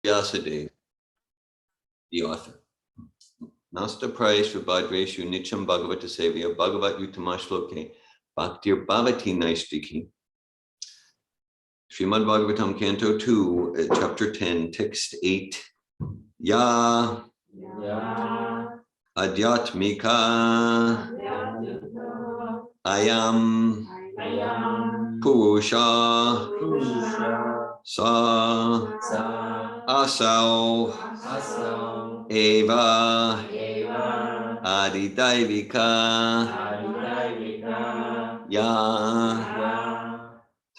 Vyasadeva, the author. Nasta price for Bhadreshu Nicham Bhagavata Sevya Bhagavat Utamashloke Bhaktir Bhavati Naistiki. Srimad Bhagavatam Canto 2, Chapter 10, Text 8. Ya Adhyatmika Ayam Purusha Sa Asau Eva Adidaivika Ya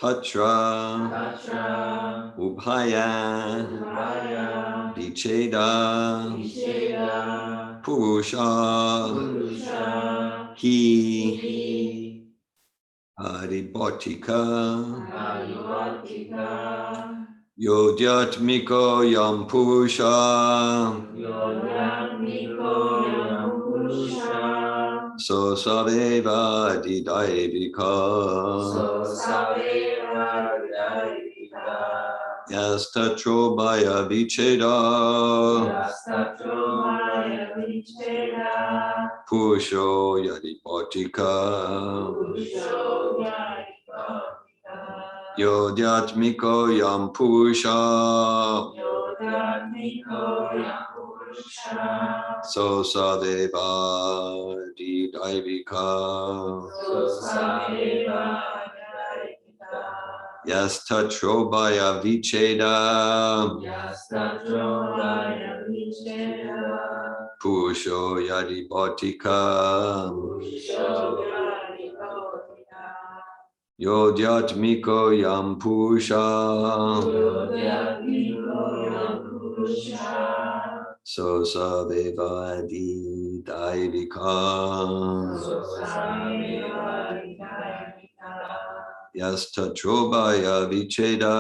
Tatra Ubhaya Vicheda Purusha Hi Adibhatika Yodyatmiko Yam Purusha So Saveva Didaivika Yastatrobhaya Vicheda Purusho Yadiphatika Yodyatmiko Yam Purusha So Saveva Didaivika Yastatrobhaya Vicheda Purusho Yadiphatika Yodyatmiko Yam Purusha So Saveva Didaivika Yastatrobhaya Vicheda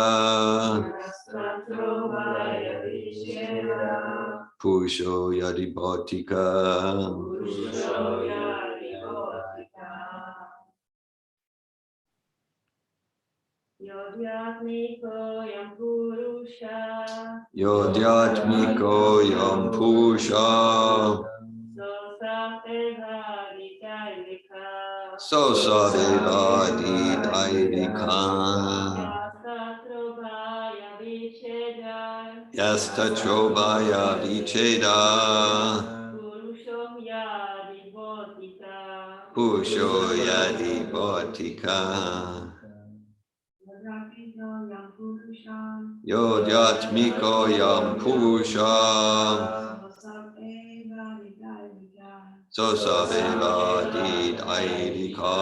Purusho Yadiphatika Yodyatmiko Yam Purusha So Saveva Didaivika Yastatrobhaya Vicheda Purusho Yadiphatika Yodyatmiko Yam Purusha So Saveva Didaivika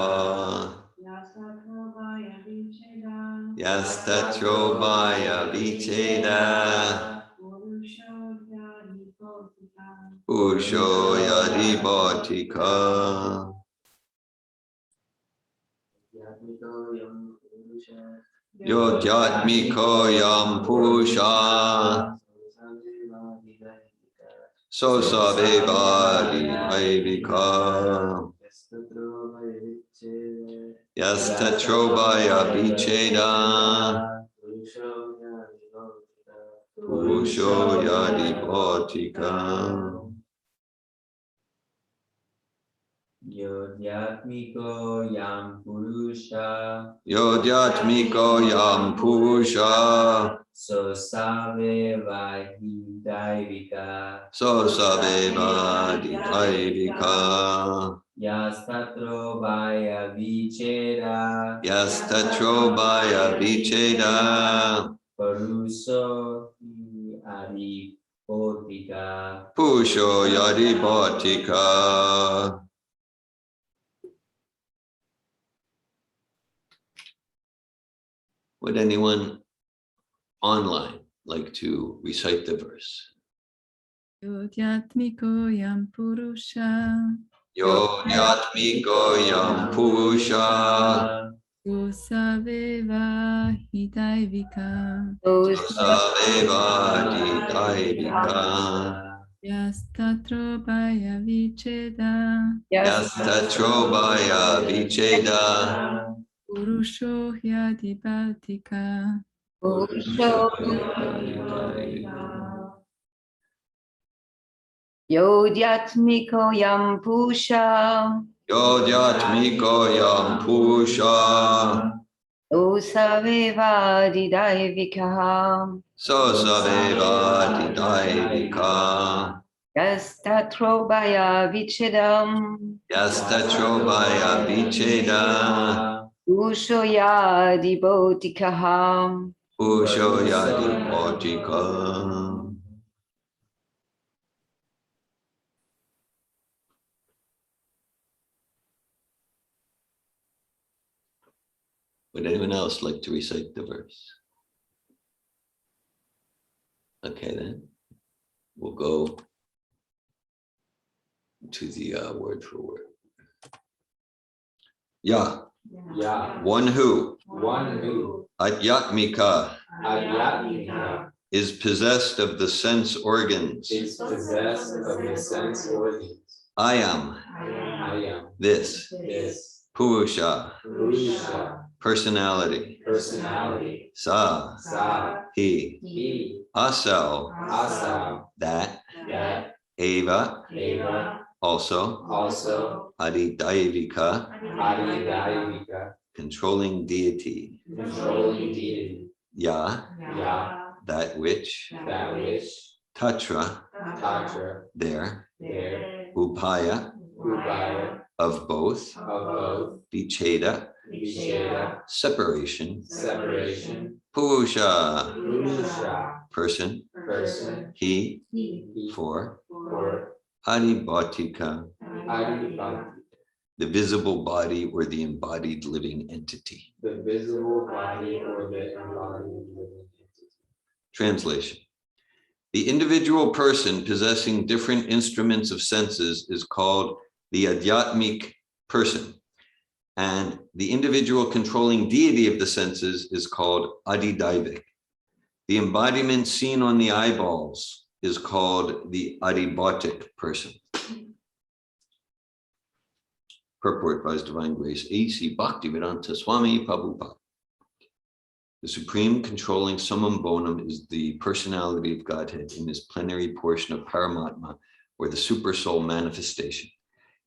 Yastatrobhaya Vicheda Purusho Yadiphatika Yodyatmiko Yam Purusha So Saveva Didaivika Yastatrobhaya Vicheda Purusho Yadiphatika Yodyatmiko Yam Purusha So Saveva Didaivika Yastatrobhaya Vicheda Purusho Yadiphatika Would anyone online like to recite the verse? Yodyatmiko Yam Purusha Yodyatmiko Yam Purusha Saveva Hidaivika Yastatrobhaya Vicheda Purusho Yadiphatika Yodyatmiko yam pusha. Yodyatmiko yam pusha. Osaveva didaivikaha. So saveva didaivika. Yastatrobaya vichidam. Yastatrobaya vicheda. Ushoya dibotikaha. Usho yadi bhotika. Would anyone else like to recite the verse? Okay, then we'll go to the word for word. Ya, Ya. one who, One who. Adyatmika, Adyatmika. is possessed of the sense organs. Is possessed of the sense organs. I am I am. this, This. Purusha, Purusha. personality. Personality. Sa, Sa. he, He. asau, Asa. that, That. eva, Eva. also, Also. Adidaivika, Adidaivika. controlling deity. Controlling deity. Ya, Ya. that which, That which. Tatra, Tatra. there, There. Upaya, Upaya. of both, Of both. Vicheda, Vicheda. separation, Separation. Purusha, Purusha. person, Person. he, He. for, For. Adibhatika, Adibhatika. the visible body or the embodied living entity. The visible body or the embodied living entity. Translation. The individual person possessing different instruments of senses is called the Adhyatmic person, and the individual controlling deity of the senses is called Adidaivik. The embodiment seen on the eyeballs is called the Adibhatic person. Purport by His Divine Grace, A.C. Bhaktivedanta Swami Prabhupada. The supreme controlling summum bonum is the personality of Godhead in his plenary portion of Paramatma, or the supersoul manifestation.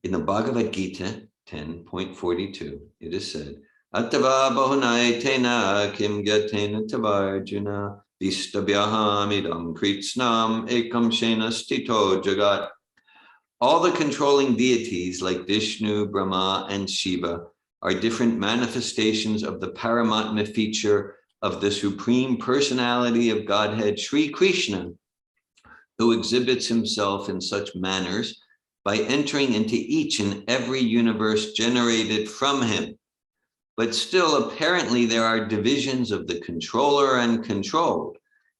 In the Bhagavad Gita 10.42, it is said, Attava bahunai tena kim gatena tavarjuna vistabhyaham idam kritsnam ekam shena stito jagat. All the controlling deities like Vishnu, Brahma, and Shiva are different manifestations of the Paramatma feature of the Supreme Personality of Godhead, Sri Krishna, who exhibits himself in such manners by entering into each and every universe generated from him. But still, apparently, there are divisions of the controller and controlled.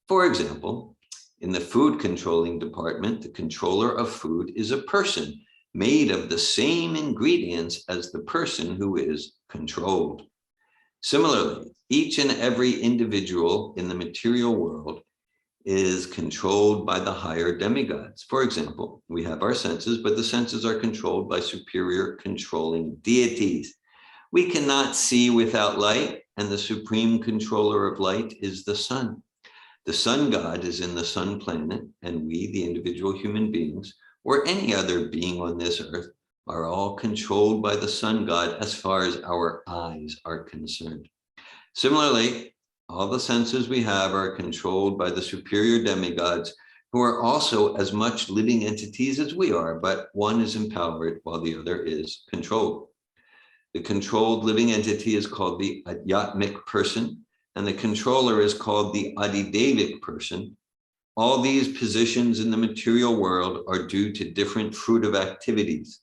For example, in the food controlling department, the controller of food is a person made of the same ingredients as the person who is controlled. Similarly, each and every individual in the material world is controlled by the higher demigods. For example, we have our senses, but the senses are controlled by superior controlling deities. We cannot see without light, and the supreme controller of light is the sun. The sun god is in the sun planet, and we, the individual human beings, or any other being on this earth, are all controlled by the sun god as far as our eyes are concerned. Similarly, all the senses we have are controlled by the superior demigods, who are also as much living entities as we are, but one is empowered while the other is controlled. The controlled living entity is called the Adhyatmic person, and the controller is called the Adidevic person. All these positions in the material world are due to different fruitive activities.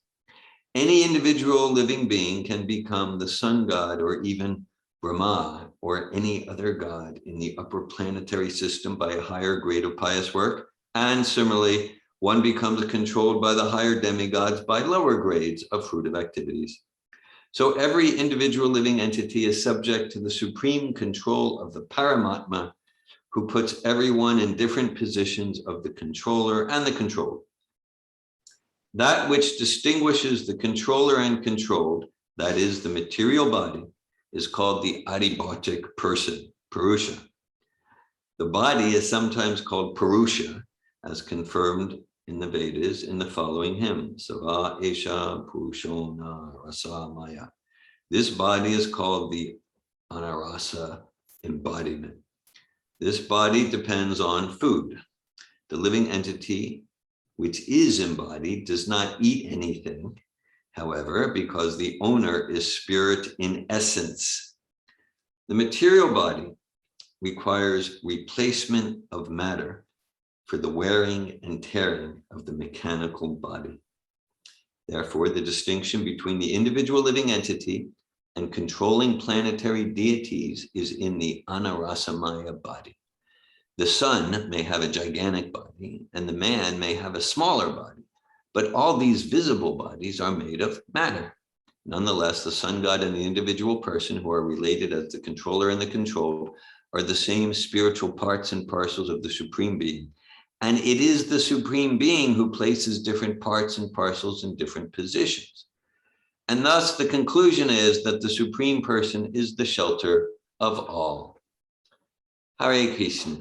Any individual living being can become the sun god or even Brahma or any other god in the upper planetary system by a higher grade of pious work. And similarly, one becomes controlled by the higher demigods by lower grades of fruitive activities. So every individual living entity is subject to the supreme control of the Paramatma, who puts everyone in different positions of the controller and the controlled. That which distinguishes the controller and controlled, that is the material body, is called the Adibhatic person, Purusha. The body is sometimes called Purusha, as confirmed in the Vedas in the following hymn, Sava Esha Purushona Rasa Maya. This body is called the Anarasa embodiment. This body depends on food. The living entity, which is embodied, does not eat anything, however, because the owner is spirit in essence. The material body requires replacement of matter for the wearing and tearing of the mechanical body. Therefore, the distinction between the individual living entity and controlling planetary deities is in the Anarasamaya body. The sun may have a gigantic body and the man may have a smaller body, but all these visible bodies are made of matter. Nonetheless, the sun god and the individual person, who are related as the controller and the controlled, are the same spiritual parts and parcels of the Supreme Being. And it is the Supreme Being who places different parts and parcels in different positions. And thus the conclusion is that the Supreme Person is the shelter of all. Hare Krishna.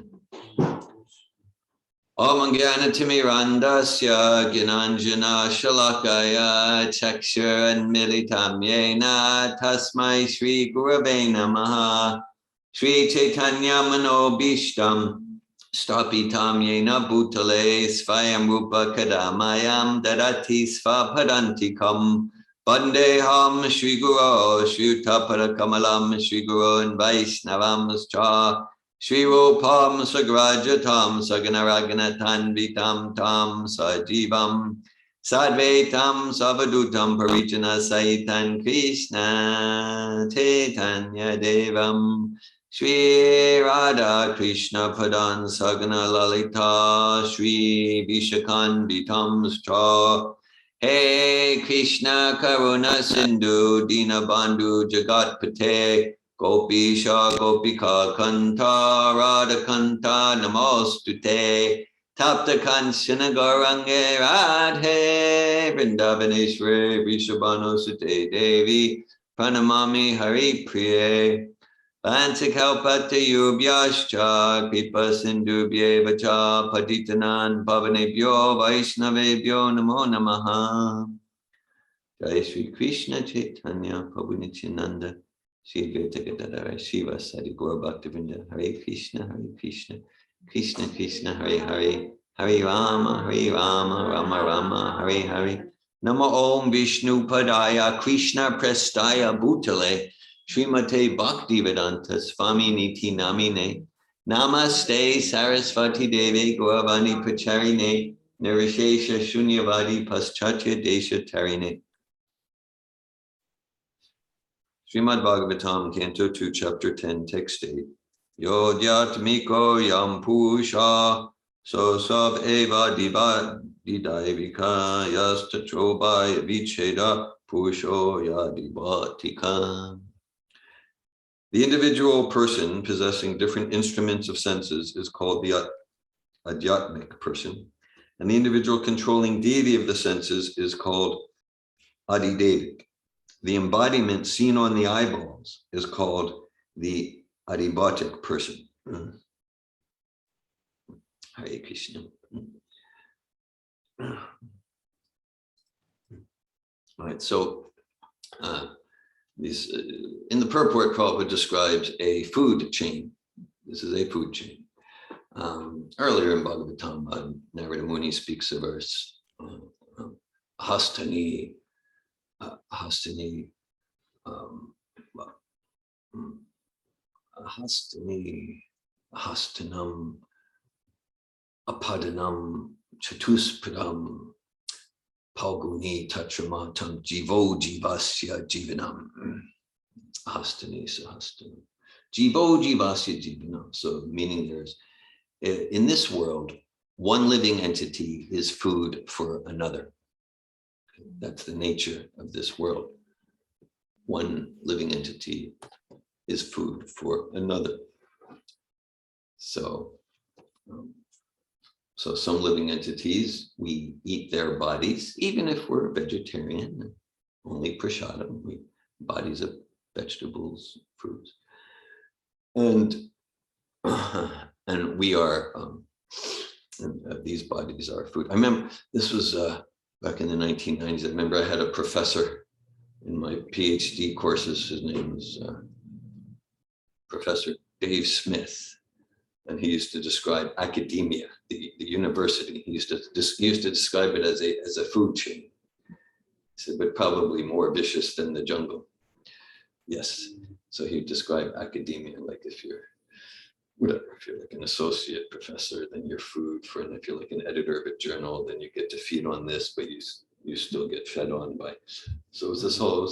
Om Jnana Timirandasya Gyananjana Shalakaya Chakshur Militam Yena Tasmai Shri Gurave Namaha Shri Chaitanya Manobishtam Stapitam Yena Bhutale Svayam Rupa Kadamayam Dadati Svapadantikam Vandeham Shri Guru Shri Tapara Kamalam Shri Guru and Vaishnavam Cha Shri Rupam Sagrajatam Saganaraganatam Vitam Tam Sajivam Sadvetam Savadutam Parijana Saitan Krishna Chaitanya Devam Shri Radha Krishna Padan Sagana Lalita Shri Vishakan Vitam Stra Hey Krishna Karuna Sindhu Dina Bandhu Jagat Pate Gopisha Gopika Kanta Radha Kanta Namostute Tapta Kanchana Gaurange Radhe Vrindavaneshwari Vrishabhanu Sute Devi Pranamami Hari Priye Vansikalpate Yubhyascha Kripa Sindhubhye Vacha Patitanan Pavanebhyo Vaishnavebhyo Namo Namaha. Jai Shri Krishna Chaitanya Prabhu Nityananda Shri Advaita Gadadhara Shiva Sadi Gaura Bhaktivinoda Hare Krishna Krishna Krishna Hare Hare Hare Rama Rama Rama Hare Hare Nama Om Vishnu Padaya Krishna Prestaya Bhutale Srimate Bhaktivedanta Swami Niti Namine Namaste Saraswati Devi Gauravani Pacharine Nirishesha Shunyavadi Paschatya Desha Tarine. Srimad Bhagavatam, Canto 2, Chapter 10, Text 8. Yodyatmiko yam pusha so sav eva didaivika yastatrobhaya vicheda pusho yadivatika. The individual person possessing different instruments of senses is called the adhyatmic person, and the individual controlling deity of the senses is called adidevic. The embodiment seen on the eyeballs is called the adibhatic person. Hare Krishna. All right, so in the purport, Prabhupada describes a food chain. This is a food chain. Earlier in Bhagavatam, Narada Muni speaks of Hastani, Hastanam, Apadanam, Chatuspadam, Palguni, Tatramatam, Jivo, Jivasya, Jivanam. Hastani, Sahastanam. Jivo, Jivasya, Jivanam. So, meaning there's, in this world, one living entity is food for another. That's the nature of this world. One living entity is food for another. So some living entities, we eat their bodies, even if we're vegetarian, only prasadam, bodies of vegetables, fruits. And we are And these bodies are food. I remember this was back in the 1990s. I remember I had a professor in my PhD courses. His name was Professor Dave Smith. And he used to describe academia, the university. He used to describe it as a food chain. He said, but probably more vicious than the jungle. Yes. So he described academia like if you're like an associate professor, then you're food for, and if you're like an editor of a journal, then you get to feed on this, but you still get fed on by. So it's this whole.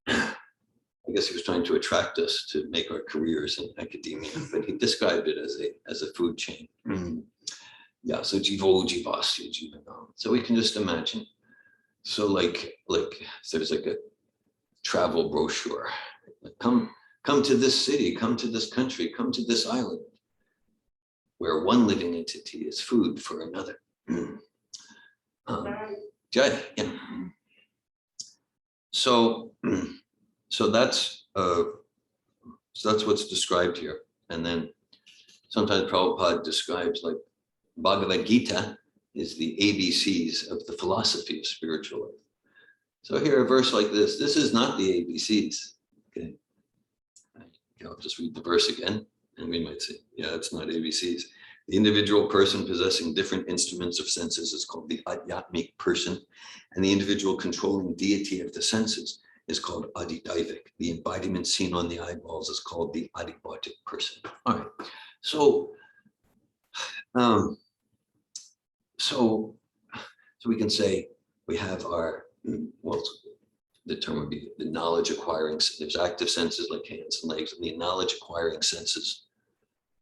I guess he was trying to attract us to make our careers in academia, but he described it as a food chain. Yeah, so jivo jivasya jivanam. So we can just imagine. So like there's like a travel brochure. Like, come to this city, come to this country, come to this island, where one living entity is food for another. Jai, yeah. So that's what's described here. And then sometimes Prabhupada describes like Bhagavad Gita is the ABCs of the philosophy of spiritual life. So here a verse like this is not the ABCs. Okay. I'll just read the verse again and we might say, yeah, it's not ABCs. The individual person possessing different instruments of senses is called the Adhyatmic person, and the individual controlling deity of the senses is called Adidaivik. The embodiment seen on the eyeballs is called the Adibhatic person. All right, so we can say we have our, well, the term would be the knowledge acquiring. There's active senses like hands and legs, and the knowledge acquiring senses.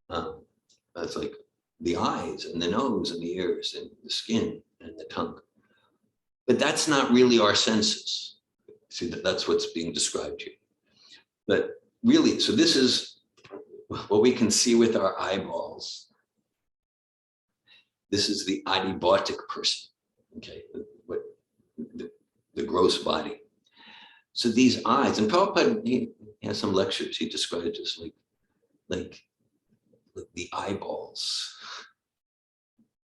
That's like the eyes and the nose and the ears and the skin and the tongue. But that's not really our senses. See, that's what's being described here. But really, so this is what we can see with our eyeballs. This is the adibhatic person, okay, the gross body. So these eyes, and Prabhupada, he has some lectures, he described this like the eyeballs.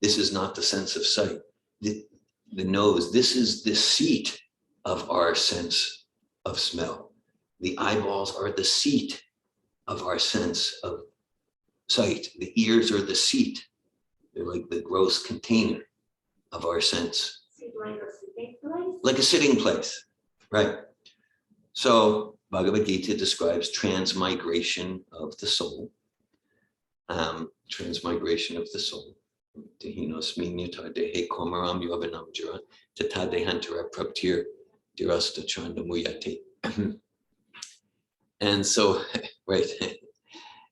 This is not the sense of sight. The nose, this is the seat of our sense of smell. The eyeballs are the seat of our sense of sight. The ears are the seat. They're like the gross container of our sense. Like a sitting place? Like a sitting place, right? So Bhagavad Gita describes transmigration of the soul. Transmigration of the soul. Tehinosminyata dehe komaram yovanam jara tata dehantara praptir dirasta chandamuyate. And so, right.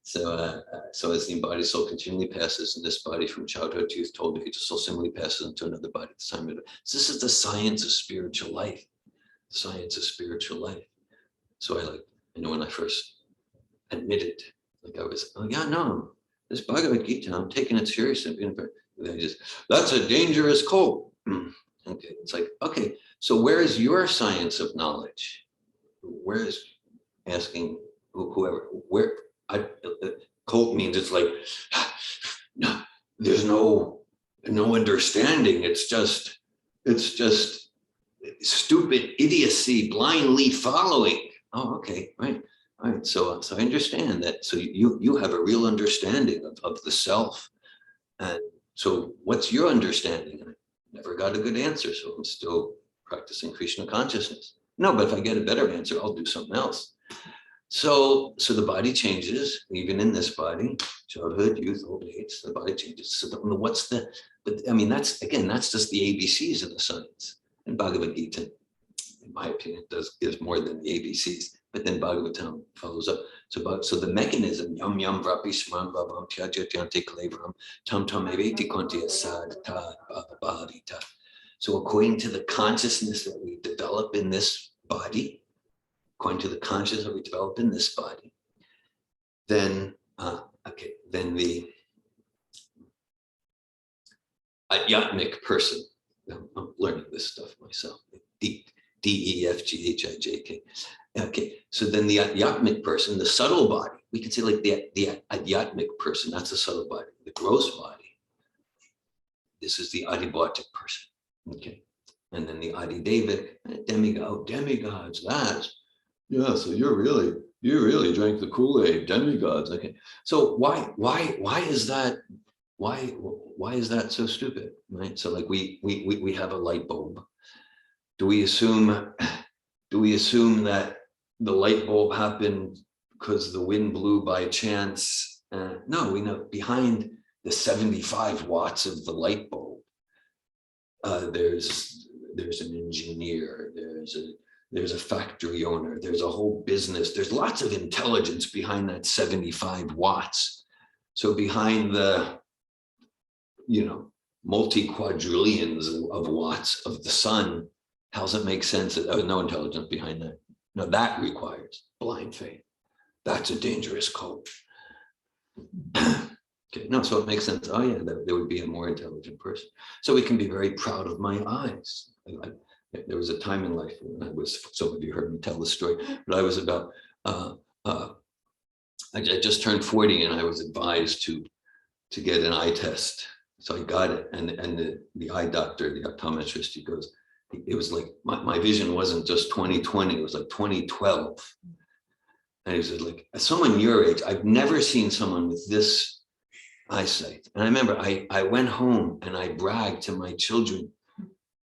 So as the embodied soul continually passes in this body from childhood to youth, told age, the soul similarly passes into another body at the time of it. So this is the science of spiritual life. The science of spiritual life. So I know when I first admitted, like I was, oh yeah, no, this Bhagavad Gita, I'm taking it seriously. That's a dangerous cult. Okay, it's like, okay, so where is your science of knowledge? Where is asking whoever, where, cult means it's like, no, there's no understanding. It's just stupid idiocy, blindly following. Oh, okay, right. All right, so I understand that. So you have a real understanding of the self. And so what's your understanding? I never got a good answer, so I'm still practicing Krishna consciousness. No, but if I get a better answer, I'll do something else. So the body changes, even in this body, childhood, youth, old age, the body changes. So but I mean, that's just the ABCs of the science. And Bhagavad Gita, in my opinion, gives more than the ABCs. But then Bhagavatam follows up. So the mechanism, yam yam vrapi smam bhavam tyajatyante kalevaram tam tam eveti konti asad ta bhavita. So according to the consciousness that we develop in this body, according to the consciousness that we develop in this body, then the Adhyatmic person, I'm learning this stuff myself, DEFGHIJK. Okay, so then the Adhyatmic person, the subtle body, we can say like the Adhyatmic person, that's the subtle body. The gross body, This is the Adibhautic person. Okay. And then the Adidevik, demigod, demigods, that's, yeah, so you really drank the Kool-Aid, demigods. Okay. So why is that? Why is that so stupid? Right. So like we have a light bulb. Do we assume that the light bulb happened because the wind blew by chance? No, we know behind the 75 watts of the light bulb, there's an engineer, there's a factory owner, there's a whole business, there's lots of intelligence behind that 75 watts. So behind the, multi-quadrillions of watts of the sun, how does it make sense that there's no intelligence behind that? No, that requires blind faith. That's a dangerous cult. Okay, no, so it makes sense. Oh yeah, there would be a more intelligent person. So we can be very proud of my eyes. There was a time in life when I was, some of you heard me tell the story, but I was about, I just turned 40 and I was advised to get an eye test. So I got it, and the eye doctor, the optometrist, he goes, it was like, my vision wasn't just 2020, it was like 2012. And he said, like, as someone your age, I've never seen someone with this eyesight. And I remember I went home and I bragged to my children.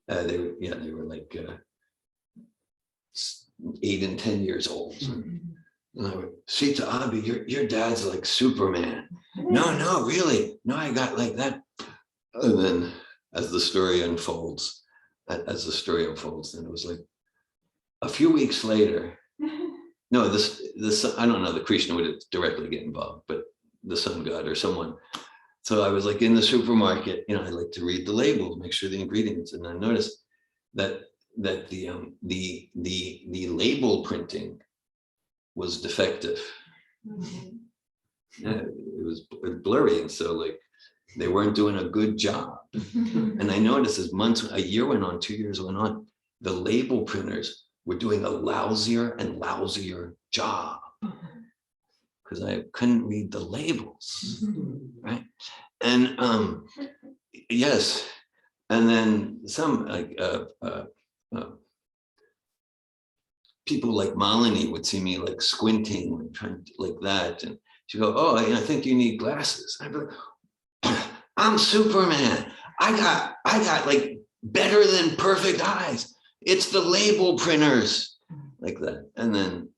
They were like 8 and 10 years old. And I would say to Abby, your dad's like Superman. No, really. No, I got like that. And then as the story unfolds, then it was like a few weeks later. No, this I don't know that Krishna would directly get involved, but the sun god or someone. So I was like in the supermarket, I like to read the labels, make sure the ingredients, and I noticed that the label printing was defective. Yeah, it was blurry, and so like they weren't doing a good job. And I noticed as a year went on, 2 years went on, the label printers were doing a lousier and lousier job because I couldn't read the labels, right? And yes, and then some like people like Malini would see me like squinting and trying to, like that, and she'd go, "Oh, I think you need glasses." I'd be like, "I'm Superman. I got like better than perfect eyes. It's the label printers," like that. And then,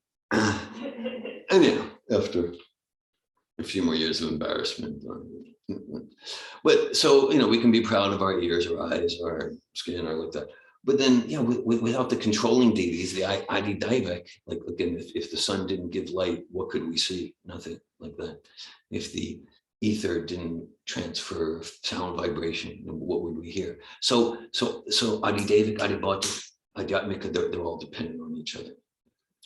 after a few more years of embarrassment. But so, we can be proud of our ears or eyes or our skin or like that. But then, without the controlling deities, the Adidevik, like again, if the sun didn't give light, what could we see? Nothing, like that. If the ether didn't transfer sound vibration, what would we hear? So Adidevik, Adibhautic, Adhyatmika, they're all dependent on each other.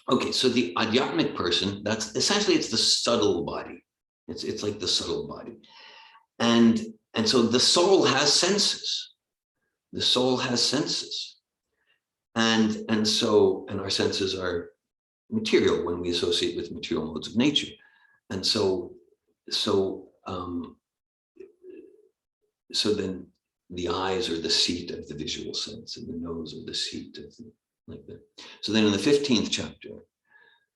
Okay, so the Adhyatmic person, that's essentially, it's the subtle body. It's like the subtle body. And so the soul has senses. The soul has senses. And our senses are material when we associate with material modes of nature. And so then the eyes are the seat of the visual sense, and the nose are the seat of the, like that. So then in the 15th chapter,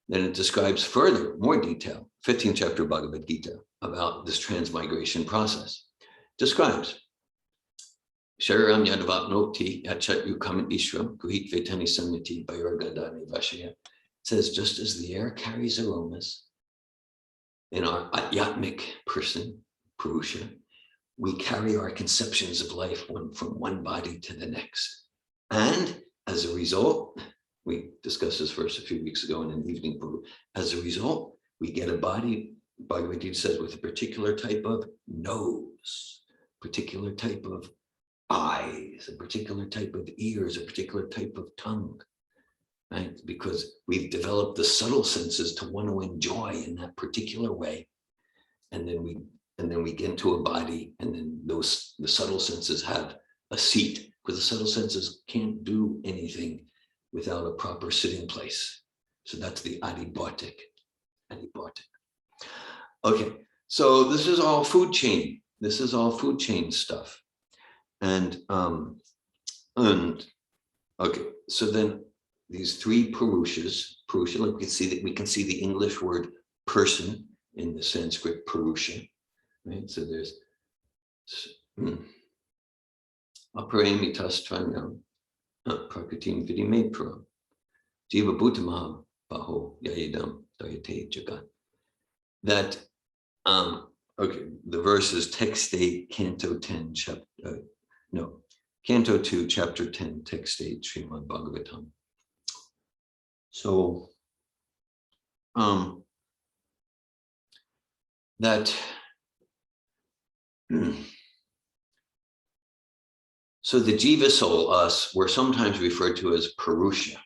then it describes further, more detail, 15th chapter of Bhagavad Gita, about this transmigration process. Describes Shariram Yadavapnoti Yachat Yukamat Ishram Kuhit Vetani Samyati Bayurgadani Vashaya. It says, just as the air carries aromas, in our Adhyatmic person, Purusha, we carry our conceptions of life from one body to the next. And as a result, we discussed this verse a few weeks ago in an evening brew. As a result, we get a body, Bhagavad Gita says, with a particular type of nose, particular type of eyes, a particular type of ears, a particular type of tongue, right? Because we've developed the subtle senses to want to enjoy in that particular way. And then we get into a body, and then the subtle senses have a seat, because the subtle senses can't do anything without a proper sitting place. So that's the Adibhautic. Okay, so this is all food chain. This is all food chain stuff. And okay, so then these three Purushas, like we can see the English word person in the Sanskrit Purusha, right? So there's aparamitas tvangam prakritim vidimepram jiva bhutamaha baho yayidam dayate jagat. That okay, the verse is text 8, Canto 10, Canto 2, Chapter 10, text 8, Srimad Bhagavatam. So that so the Jiva soul, us, we're sometimes referred to as Purusha.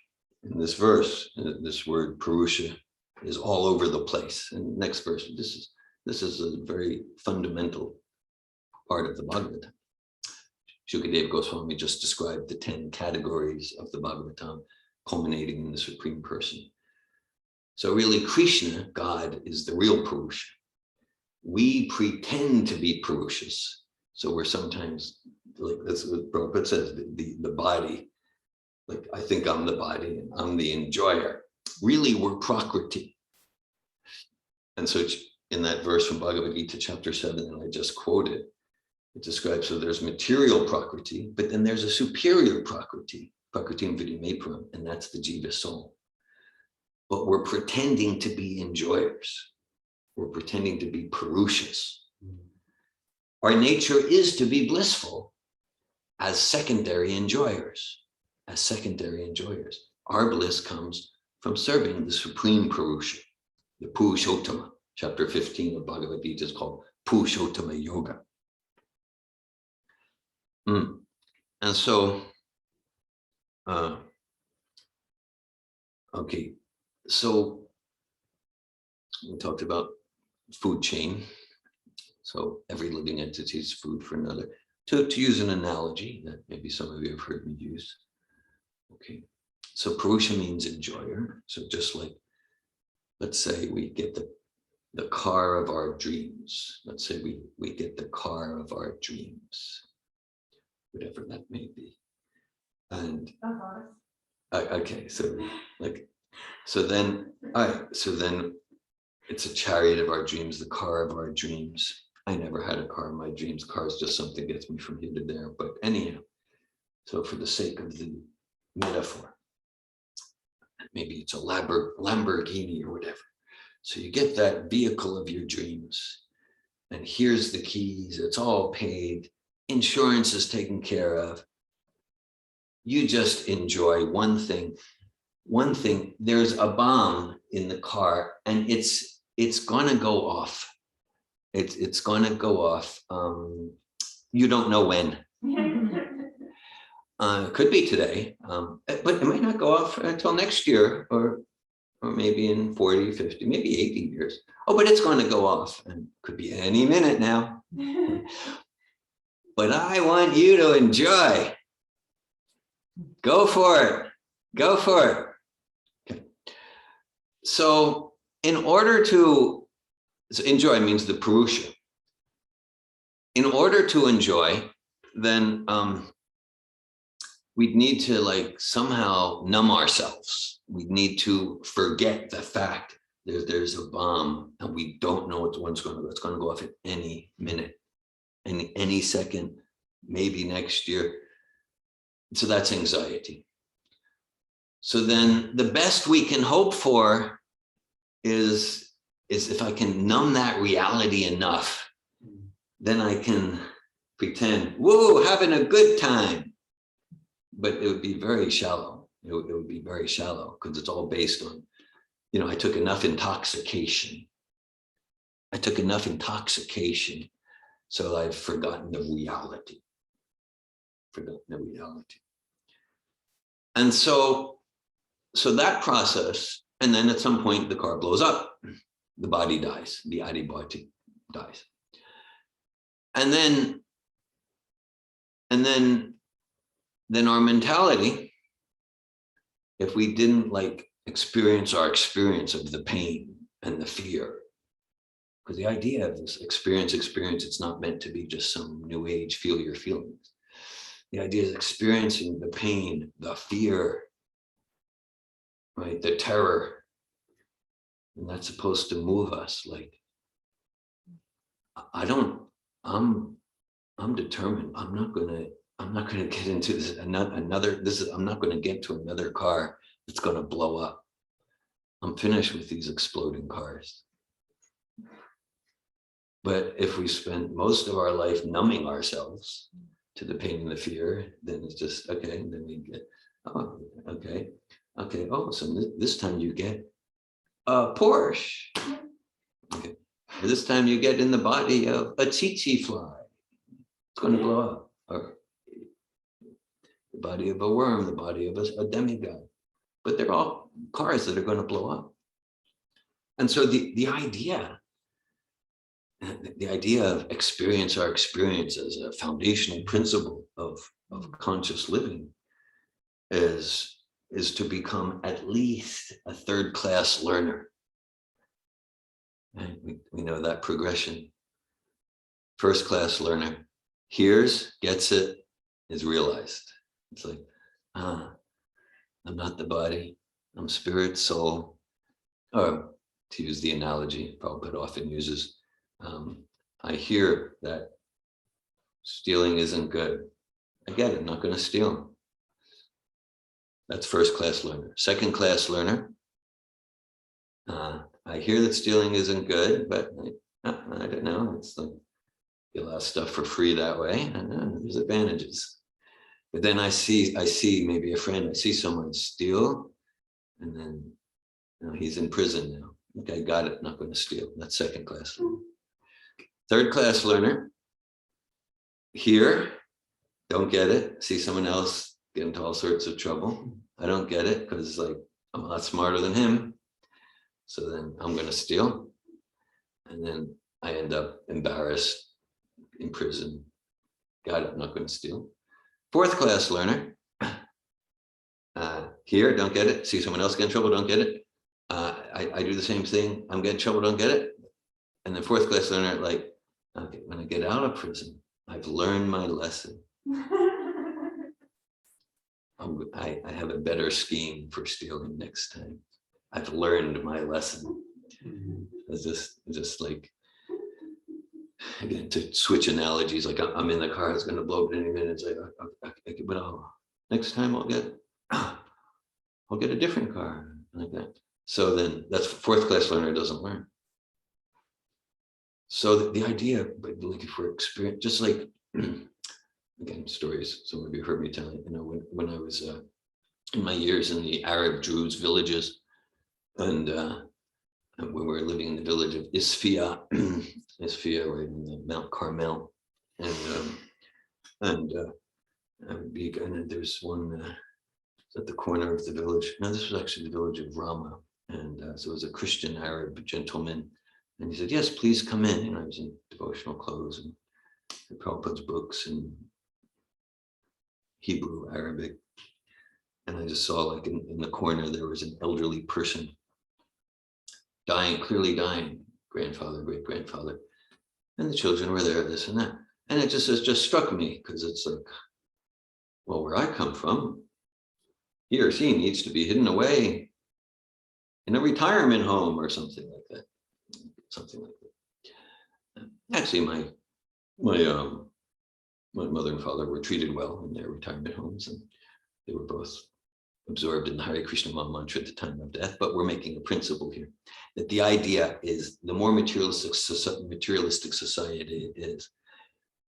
In this verse, this word Purusha is all over the place. And next verse, this is a very fundamental part of the Bhagavatam. Shukadeva Goswami just described the 10 categories of the Bhagavatam, culminating in the Supreme Person. So really, Krishna, God, is the real Purusha. We pretend to be Purushas. So we're sometimes, like that's what Prabhupada says, the body, like I think I'm the body and I'm the enjoyer. Really, we're Prakriti. And so in that verse from Bhagavad Gita, chapter 7, that I just quoted, it describes, so there's material Prakriti, but then there's a superior Prakriti, Prakritim Vidimepram, and that's the Jiva soul. But we're pretending to be enjoyers. We're pretending to be Purushas. Our nature is to be blissful as secondary enjoyers. As secondary enjoyers. Our bliss comes from serving the Supreme Purusha, the Purushottama. Chapter 15 of Bhagavad Gita is called Purushottama Yoga. And so, okay, so we talked about food chain. So every living entity is food for another. To use an analogy that maybe some of you have heard me use. Okay, so Purusha means enjoyer. So just like, let's say we get the car of our dreams. Let's say we get the car of our dreams, whatever that may be. And okay, so like, so then it's a chariot of our dreams, the car of our dreams. I never had a car in my dreams. Car is just something that gets me from here to there. But anyhow, so for the sake of the metaphor, maybe it's a Lamborghini or whatever. So you get that vehicle of your dreams, and here's the keys. It's all paid. Insurance is taken care of. You just enjoy one thing. There's a bomb in the car, and it's gonna go off. It's gonna go off. You don't know when. Could be today, but it might not go off until next year, or maybe in 40, 50, maybe 80 years. Oh, but it's going to go off, and could be any minute now. But I want you to enjoy. Go for it. Go for it. Okay. So in order to, so enjoy means the Purusha. In order to enjoy, then we'd need to like somehow numb ourselves. We need to forget the fact there's a bomb and we don't know when's going to go. It's going to go off at any minute, any second, maybe next year. So that's anxiety. So then the best we can hope for is if I can numb that reality enough, then I can pretend, whoa, having a good time. But it would be very shallow. It would be very shallow because it's all based on, I took enough intoxication. So I've forgotten the reality. And so that process, and then at some point the car blows up, the body dies, the adibhati dies. And then our mentality, if we didn't like experience our experience of the pain and the fear, because the idea of this experience, it's not meant to be just some new age, feel your feelings. The idea is experiencing the pain, the fear, right? The terror. And that's supposed to move us. Like, I'm determined. I'm not gonna get into this I'm not gonna get to another car that's gonna blow up. I'm finished with these exploding cars. But if we spend most of our life numbing ourselves to the pain and the fear, then it's just, okay, and then we get, oh, okay, oh, so this time you get a Porsche. Okay. This time you get in the body of a tsetse fly. It's going to blow up. Or the body of a worm, the body of a demigod. But they're all cars that are going to blow up. And so the idea of experience our experience as a foundational principle of conscious living is to become at least a third-class learner. And we know that progression. First-class learner hears, gets it, is realized. It's like, I'm not the body, I'm spirit, soul. Or to use the analogy Prabhupada often uses, I hear that stealing isn't good. I get it, I'm not going to steal. That's first-class learner. Second-class learner, I hear that stealing isn't good, but I don't know. It's like get a lot of stuff for free that way, and there's advantages. But then I see maybe a friend. I see someone steal, and then he's in prison now. Okay, got it. Not going to steal. That's second-class learner. Third-class learner. Hear, don't get it. See someone else get into all sorts of trouble. I don't get it because like I'm a lot smarter than him. So then I'm going to steal. And then I end up embarrassed in prison. Got it, I'm not going to steal. Fourth-class learner. Here, don't get it. See someone else get in trouble, don't get it. I do the same thing. I'm getting in trouble, don't get it. And then fourth-class learner, like, okay, when I get out of prison, I've learned my lesson. I have a better scheme for stealing next time. I've learned my lesson. It's just like, again, to switch analogies, like I'm in the car, it's going to blow up in any minute. It's like, but next time I'll get a different car like that. So then that's fourth-class learner doesn't learn. So the idea, but looking for experience, just like, again, stories some of you heard me telling, when I was in my years in the Arab Druze villages, and when we were living in the village of Isfia, right in the Mount Carmel, and there's one at the corner of the village. Now this was actually the village of Rama, and so it was a Christian Arab gentleman, and he said, "Yes, please come in." And I was in devotional clothes and Prabhupada's books in Hebrew, Arabic, and I just saw like in the corner there was an elderly person. Dying, clearly dying, grandfather, great grandfather, and the children were there, this and that, and it just struck me because it's like, well, where I come from, he or she needs to be hidden away in a retirement home or something like that, Actually, my mother and father were treated well in their retirement homes, and they were both absorbed in the Hare Krishna Maha Mantra at the time of death. But we're making a principle here that the idea is the more materialistic society is,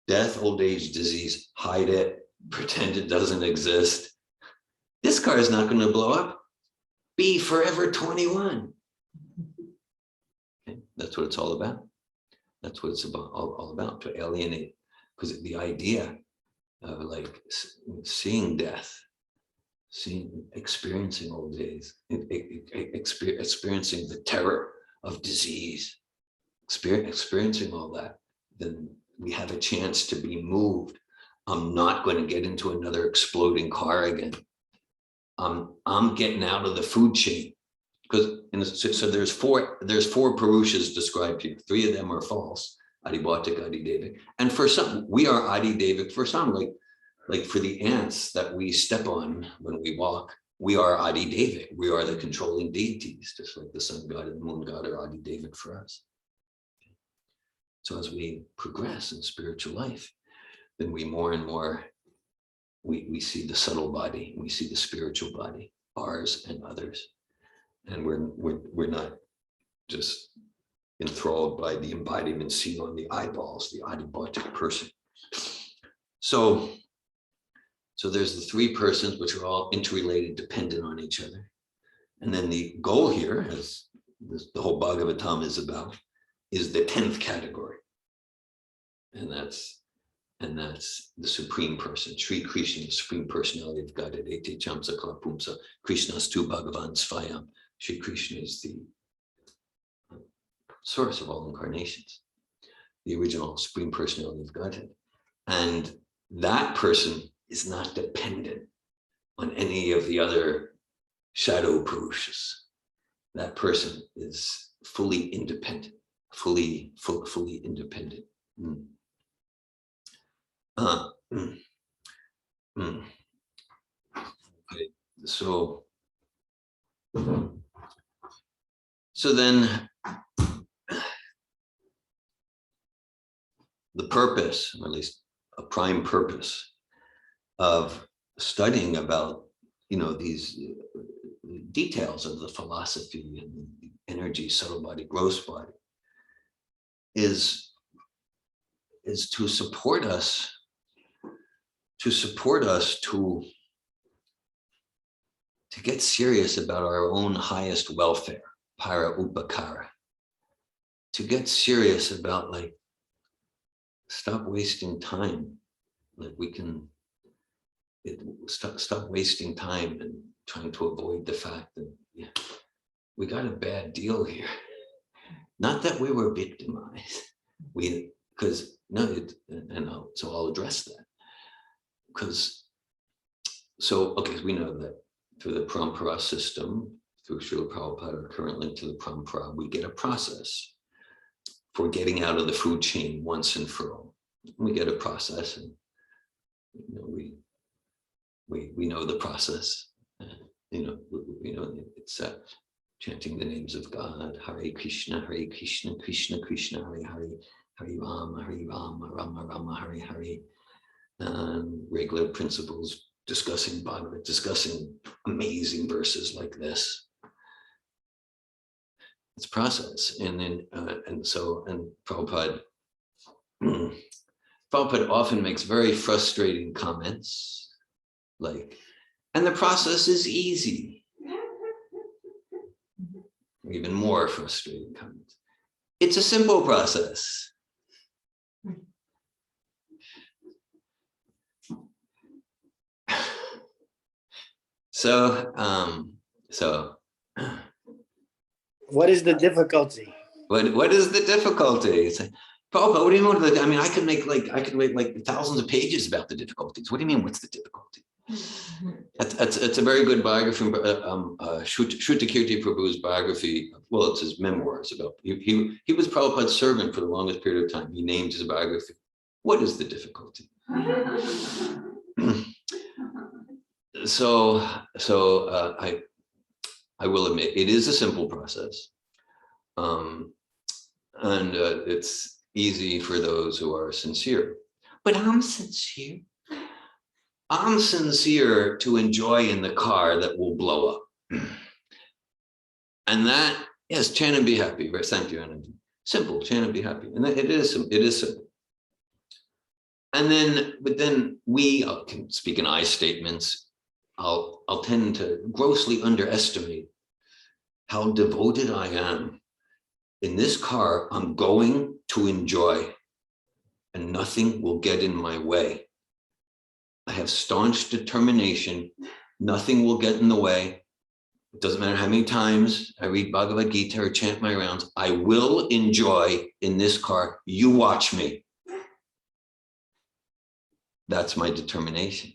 death, old age, disease, hide it, pretend it doesn't exist. This car is not going to blow up. Be forever 21. Okay, that's what it's all about. That's what it's about, all about, to alienate. Because the idea of like seeing death, experiencing old days, experiencing the terror of disease, experiencing all that, then we have a chance to be moved. I'm not going to get into another exploding car again. I'm getting out of the food chain, because so there's four Purushas described here. 3 of them are false, Adi Bhautik, Adi Devik, and for some we are Adi Devik. For some, like like for the ants that we step on when we walk, we are Adi Devi. We are the controlling deities, just like the sun god and the moon god are Adi Devi for us. So as we progress in spiritual life, then we more and more, we see the subtle body, we see the spiritual body, ours and others. And we're not just enthralled by the embodiment seen on the eyeballs, the adibhautic person. So there's the three persons, which are all interrelated, dependent on each other. And then the goal here, as the whole Bhagavatam is about, is the 10th category. And that's the supreme person, Sri Krishna, the supreme personality of Godhead, Ete Chamsa Kala Pumsa, Krishnastu Bhagavan Svayam. Sri Krishna is the source of all incarnations, the original supreme personality of Godhead. And that person is not dependent on any of the other shadow Purushas. That person is fully independent, fully independent. Okay, so then the purpose, or at least a prime purpose of studying about, these details of the philosophy and the energy, subtle body, gross body, is to support us to get serious about our own highest welfare, para upakara, to get serious about, like, stop wasting time. Like, we can stop wasting time and trying to avoid the fact that we got a bad deal here. Not that we were victimized, so I'll address that. So we know that through the Parampara system, through Srila Prabhupada, our current link to the Parampara, we get a process for getting out of the food chain once and for all. We get a process, and we know the process. It's chanting the names of God, Hare Krishna, Krishna Krishna, Hare Hare, Hare Rama, Rama Rama, Hare Hare. Regular principles, discussing Bhagavad, discussing amazing verses like this. It's process, and then and Prabhupada often makes very frustrating comments, like, and the process is easy. Even more frustrating comments. It's a simple process. So what is the difficulty? What is the difficulty? It's like, Prabhupada, what do you mean? I mean, I could make like thousands of pages about the difficulties. What do you mean? What's the difficulty? It's a very good biography. Shrutakirti Prabhu's biography. Well, it's his memoirs about. He was Prabhupada's servant for the longest period of time. He named his biography. What is the difficulty? So I will admit it is a simple process, and it's easy for those who are sincere. But I'm sincere. I'm sincere to enjoy in the car that will blow up, and that, yes, chant and be happy. Right? Thank you, Anand. Simple, chant and be happy, and it is simple. And then, but then we can speak in I statements. I'll tend to grossly underestimate how devoted I am. In this car, I'm going to enjoy, and nothing will get in my way. I have staunch determination. Nothing will get in the way. It doesn't matter how many times I read Bhagavad Gita or chant my rounds. I will enjoy in this car. You watch me. That's my determination.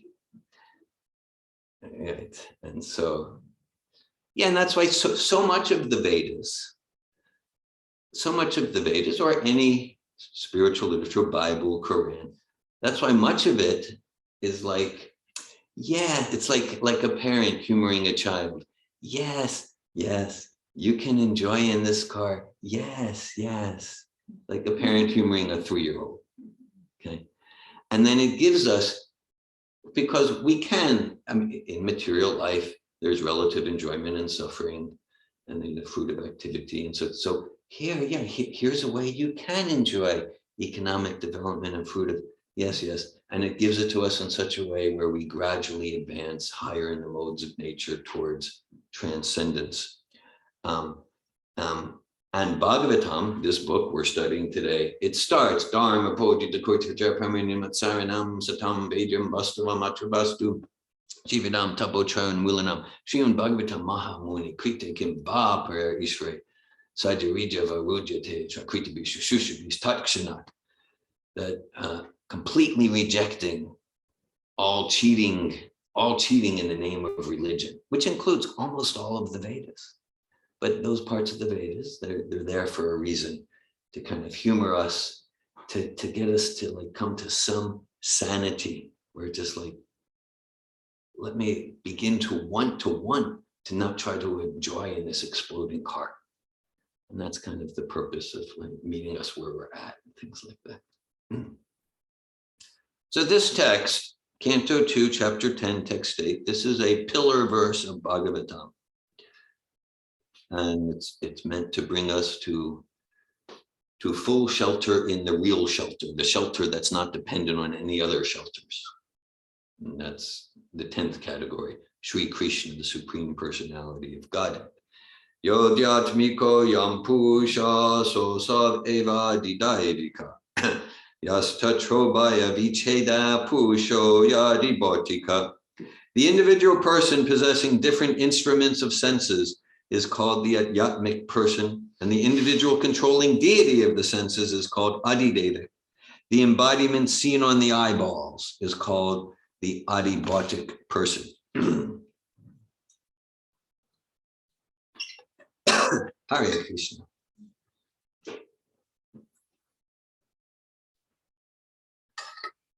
Right. And so, and that's why so much of the Vedas, or any spiritual literature, Bible, Quran, that's why much of it is like, yeah, it's like a parent humoring a child. Yes, yes, you can enjoy in this car. Yes, yes. Like a parent humoring a 3-year-old. Okay. And then it gives us, because we can, I mean, in material life, there's relative enjoyment and suffering, and then the fruit of activity. And so here, yeah, here's a way you can enjoy economic development and fruit of, yes, yes. And it gives it to us in such a way where we gradually advance higher in the modes of nature towards transcendence. And Bhagavatam, this book we're studying today, it starts Dharma Bodhi Kurtaja Pramaniam Atsaranam Satam Vediam Vastavam Atrabastu Jividam Tapocharan Mulanam Sriman Bhagavatam Mahamuni Krita Kim Ba Para Ishre Sajarija Varujate Chakriti Bishushushubis Takshana, that completely rejecting all cheating in the name of religion, which includes almost all of the Vedas. But those parts of the Vedas, they're there for a reason, to kind of humor us, to get us to like come to some sanity, where it's just like, let me begin to want to not try to enjoy in this exploding car. And that's kind of the purpose of like meeting us where we're at and things like that. So this text, Canto 2, Chapter 10, Text 8, this is a pillar verse of Bhagavatam. And it's meant to bring us to full shelter in the real shelter, the shelter that's not dependent on any other shelters. And that's the 10th category, Sri Krishna, the Supreme Personality of Godhead. Yodhyatmiko yam pusha sosav eva didayevika yastatrobhaya vicheda pusho yadibotika. The individual person possessing different instruments of senses is called the Adyatmic person, and the individual controlling deity of the senses is called Adideva. The embodiment seen on the eyeballs is called the Adibhatic person. Hare Krishna.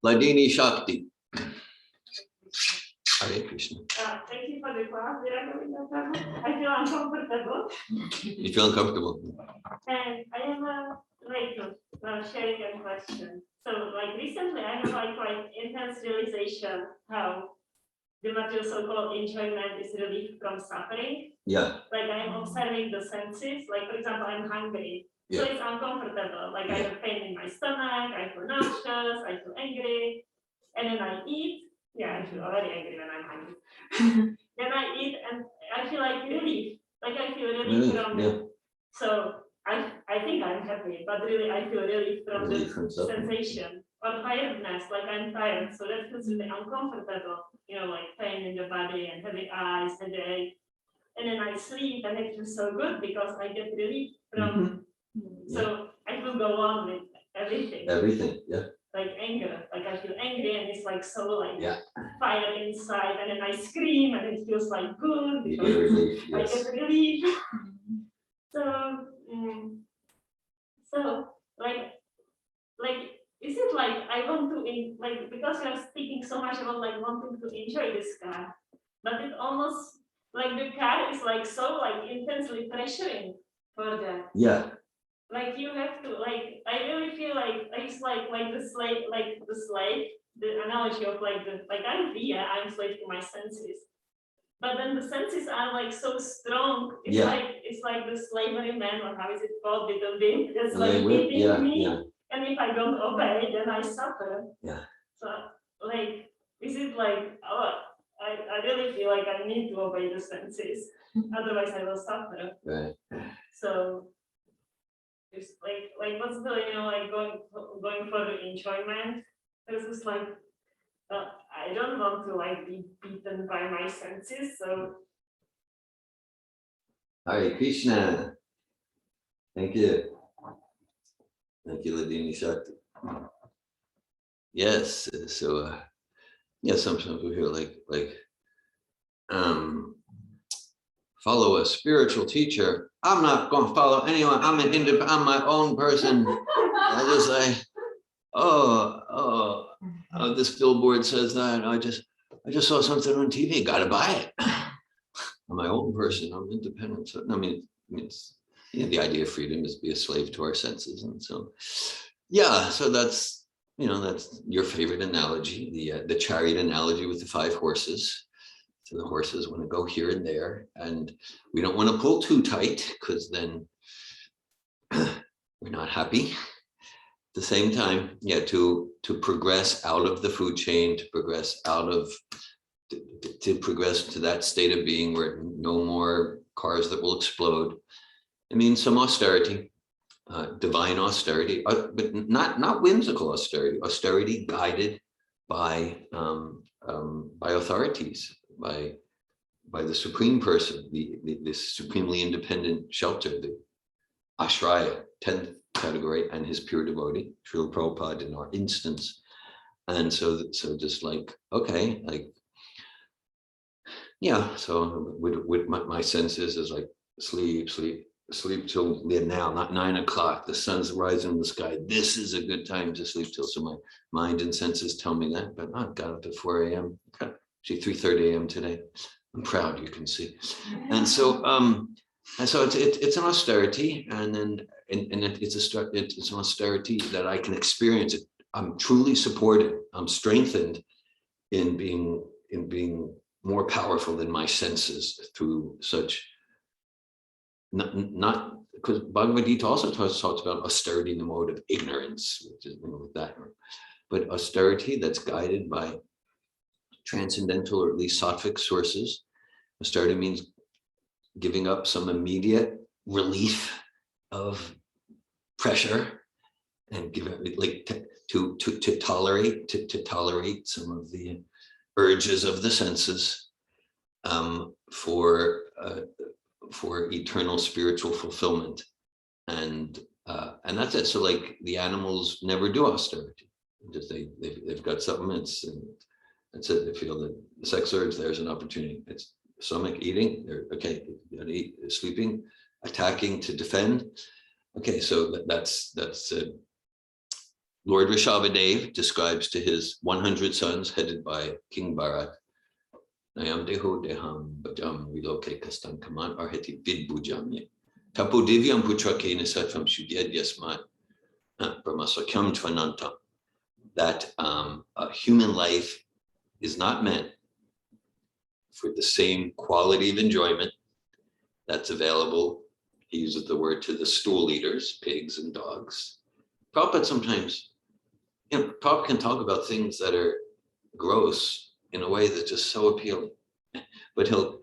Ladini Shakti. Hare Krishna. Thank you for the class, Dhira Govinda. I feel uncomfortable. You feel uncomfortable? And I am sharing a question. So like recently I have like quite intense realization how the material so-called enjoyment is relief from suffering. Yeah. Like I'm observing the senses, like for example, I'm hungry. So it's uncomfortable. Like I have pain in my stomach, I feel nauseous, I feel angry. And then I eat. Yeah, I feel already angry when I'm hungry. Then I eat and I feel like relief. Like I feel relief from it. So I think I'm happy, but really I feel relief from the sensation or tiredness, like I'm tired. So that feels really uncomfortable, you know, like pain in the body and heavy eyes, headache. And then I sleep and it feels so good because I get relief from. So I will go on with everything. Everything, yeah. Like anger, like I feel angry and it's like so like fire inside, and then I scream and it feels like good because I get relief. So like is it like I want to like, because you're speaking so much about like wanting to enjoy this car, but it almost like the car is like so like intensely pressuring for that. Yeah. Like you have to like, I really feel like it's like the slave, the analogy of like I'm Via, I'm slave to my senses. But then the senses are like so strong. It's like the slavery man, or how is it called, with the whip that's like beating me. Yeah. And if I don't obey, then I suffer. Yeah. So like, is it like, I really feel like I need to obey the senses, otherwise I will suffer. Right. So it's like what's the, you know, like going for the enjoyment. This is like, I don't want to like be beaten by my senses. So Hare Krishna. Thank you. Thank you, Ladini Shakti. Yes. So sometimes we hear like follow a spiritual teacher. I'm not going to follow anyone. I'm I'm my own person. I just like, this billboard says that. I just saw something on TV. Got to buy it. I'm my own person. I'm independent. So I mean, it's the idea of freedom is to be a slave to our senses, and so yeah. So that's that's your favorite analogy, the chariot analogy with the 5 horses. So the horses want to go here and there, and we don't want to pull too tight because then we're not happy. At the same time, to progress out of the food chain, to progress to progress to that state of being where no more cars that will explode. It means some austerity, divine austerity, but not whimsical austerity guided by authorities, by the supreme person, the supremely independent shelter, the Ashraya, 10th category, and his pure devotee, Srila Prabhupada in our instance. And so just like, okay, like, yeah, so with my senses is like sleep till now, not 9 o'clock. The sun's rising in the sky. This is a good time to sleep till. So my mind and senses tell me that, but I got up at 4 a.m. Actually 3:30 a.m. today. I'm proud, you can see. And so it's an austerity, and then it's an austerity that I can experience. I'm truly supported. I'm strengthened in being more powerful than my senses through such. Not because Bhagavad Gita also talks about austerity in the mode of ignorance, which is that, but austerity that's guided by transcendental or at least sattvic sources. Austerity means giving up some immediate relief of pressure and give it like to tolerate some of the urges of the senses for eternal spiritual fulfillment, and that's it. So like the animals never do austerity. Just they've got something. That's it. They feel that the sex urge. There's an opportunity. It's stomach eating. They're okay. You gotta eat. They're sleeping, attacking to defend. Okay, so that's Lord Rishabhadev describes to his 100 sons headed by King Bharat. Nayam deho deham bajam viloke kastan kaman arheti vidbujamye. Tapo divyam putra kena satvam shudyad yasmat brahmasakyam tvanantam. That a human life is not meant for the same quality of enjoyment that's available. He uses the word to the stool eaters, pigs and dogs. Prabhupada sometimes, Prabhupada can talk about things that are gross in a way that's just so appealing. But he'll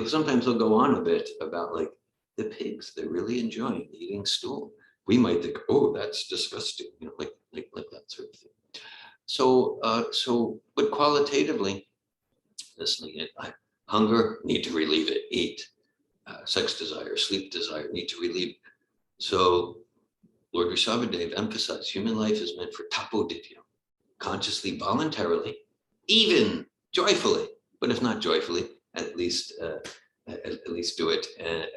sometimes go on a bit about like the pigs, they're really enjoying eating stool. We might think, oh, that's disgusting, like that sort of thing. So, but qualitatively, listening, hunger, need to relieve it, eat. Sex desire, sleep desire, need to relieve. So Lord Rishabhadev emphasized human life is meant for tapodidya, consciously, voluntarily, even joyfully, but if not joyfully, at least do it.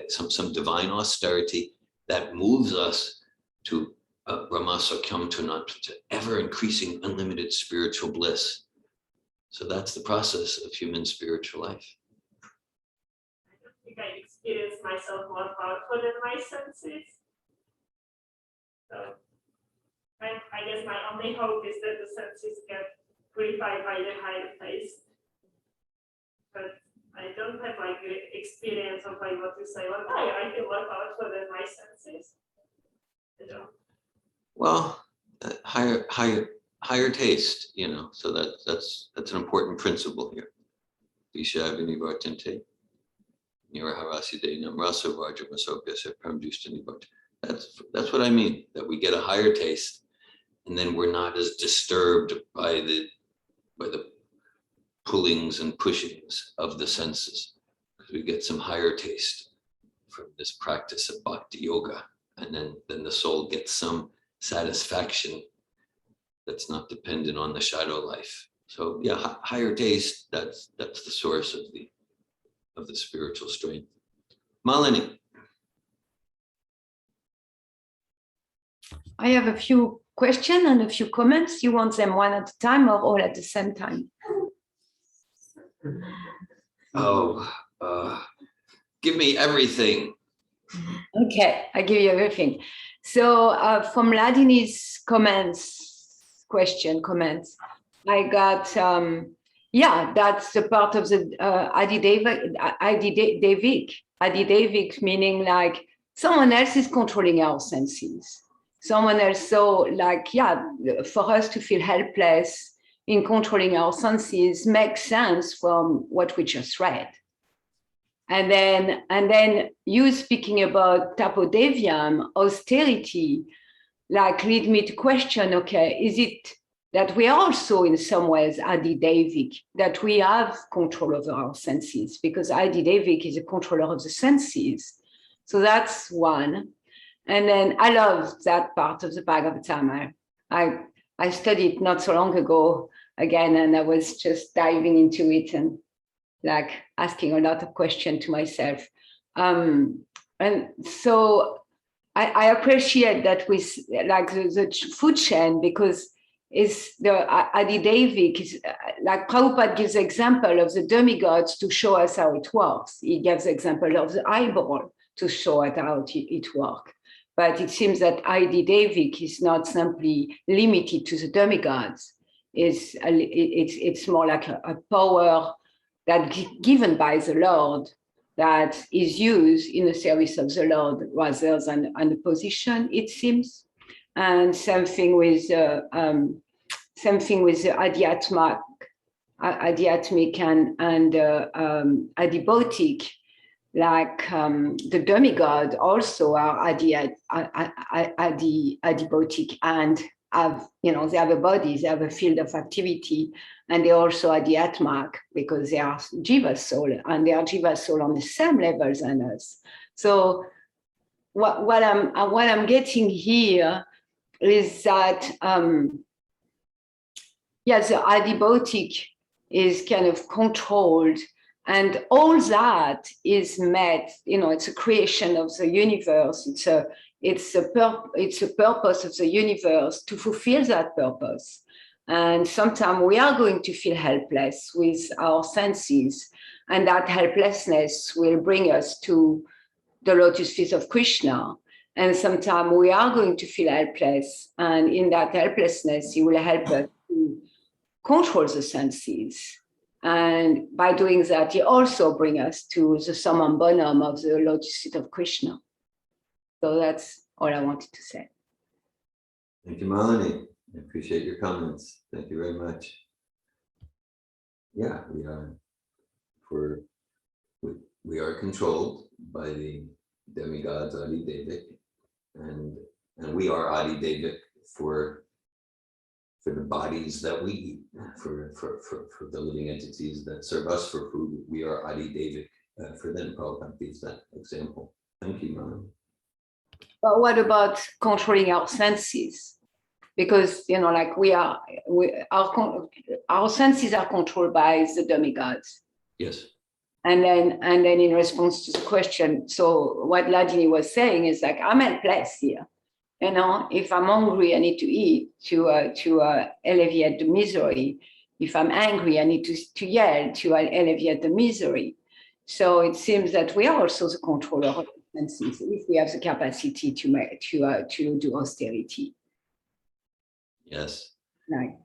Some divine austerity that moves us to Brahmasakyam to ever increasing unlimited spiritual bliss. So that's the process of human spiritual life. I don't think I experience myself more powerful than my senses. So I guess my only hope is that the senses get purified by the higher taste. But I don't have like experience of like what you say, like, I feel more powerful than my senses. Well, higher taste, so that's an important principle here. Vishavini Vartante, Niraharaside Namrasa Vajramasopyasa Pramdustani Vart. That's what I mean, that we get a higher taste, and then we're not as disturbed by the pullings and pushings of the senses, because we get some higher taste from this practice of bhakti yoga, and then the soul gets some satisfaction that's not dependent on the shadow life. So yeah, higher taste, that's the source of the spiritual strength. Malini. I have a few questions and a few comments. You want them one at a time or all at the same time? Oh, give me everything. Okay, I give you everything. So from Ladini's comments, I got, yeah, that's the part of the Adidevic, meaning like someone else is controlling our senses. Someone else, so like, yeah, for us to feel helpless in controlling our senses makes sense from what we just read. And then you speaking about tapodeviam, austerity, like lead me to question, okay, is it that we are also in some ways adidevic, that we have control over our senses, because adidevic is a controller of the senses. So that's one. And then I love that part of the Bhagavatam. I studied not so long ago again, and I was just diving into it and like asking a lot of questions to myself. And so I appreciate that with like the food chain, because it's the Adidevic, is like Prabhupada gives the example of the demigods to show us how it works. He gives the example of the eyeball to show us how it works. But it seems that Adidevic is not simply limited to the demigods. It's more like a power that given by the Lord, that is used in the service of the Lord rather than a position, it seems. And something with the adhyatmic and adibotic, like the demigod also are adibotic and have, you know, they have a body, they have a field of activity, and they also are adhyatmic because they are jiva soul, and they are jiva soul on the same level than us. So what I'm getting here is that yeah, the adibotic is kind of controlled, and all that is met, you know, it's a creation of the universe. It's a purpose of the universe to fulfill that purpose. And sometimes we are going to feel helpless with our senses, and that helplessness will bring us to the lotus feet of Krishna. And sometimes we are going to feel helpless, and in that helplessness, he will help us to control the senses. And by doing that, he also brings us to the summum bonum of the lotus feet of Krishna. So that's all I wanted to say. Thank you, Malini. I appreciate your comments. Thank you very much. Yeah, we are controlled by the demigods Adidevic, and we are Adidevic for the bodies that we eat, for the living entities that serve us for food. We are Adidevic for them. Prabhupada gives that example. Thank you, Malini. But what about controlling our senses? Because, you know, like our senses are controlled by the demigods. Yes. And then in response to the question, so what Ladini was saying is like, I'm helpless here. You know, if I'm hungry, I need to eat to alleviate the misery. If I'm angry, I need to yell to alleviate the misery. So it seems that we are also the controller of the senses if we have the capacity to do austerity. Yes. Like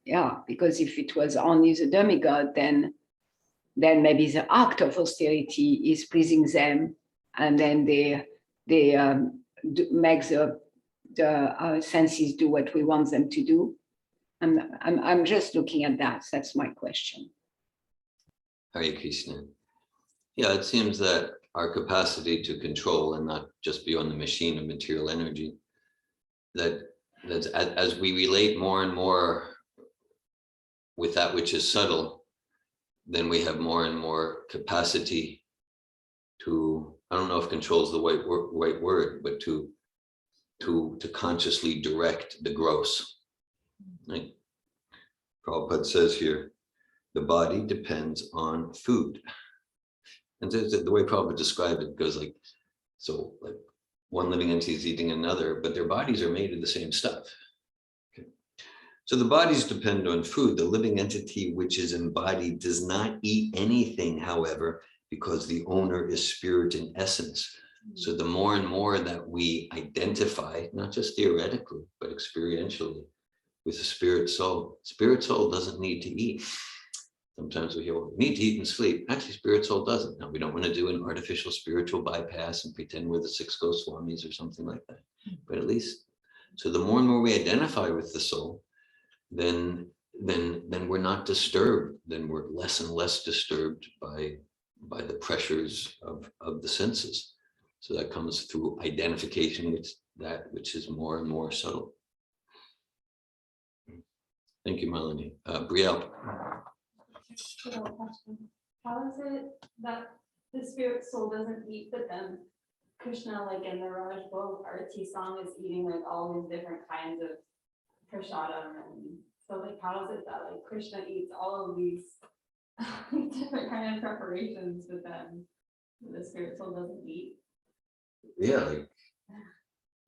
yeah, because if it was only the demigod, then maybe the act of austerity is pleasing them, and then they make the senses do what we want them to do. I'm just looking at that. That's my question. Hare Krishna. Yeah, it seems that our capacity to control and not just be on the machine of material energy, that as we relate more and more with that which is subtle, then we have more and more capacity to, I don't know if control is the right word, but to consciously direct the gross. Right? Prabhupada says here, the body depends on food. And the way Prabhupada described it goes like, so like one living entity is eating another, but their bodies are made of the same stuff. Okay. So the bodies depend on food. The living entity which is embodied does not eat anything, however, because the owner is spirit in essence. So the more and more that we identify, not just theoretically, but experientially, with the spirit soul doesn't need to eat. Sometimes we hear, well, we need to eat and sleep. Actually, spirit soul doesn't. Now, we don't want to do an artificial spiritual bypass and pretend we're the 6 Goswamis or something like that. But at least, so the more and more we identify with the soul, then we're not disturbed. Then we're less and less disturbed by the pressures of the senses. So that comes through identification with that which is more and more subtle. Thank you, Melanie. Brielle. How is it that the spirit soul doesn't eat, but then Krishna, like in the Raj Bhog Arati song, is eating like all these different kinds of prasadam, and so like how is it that like Krishna eats all of these different kind of preparations, but then the spirit soul doesn't eat? Yeah, like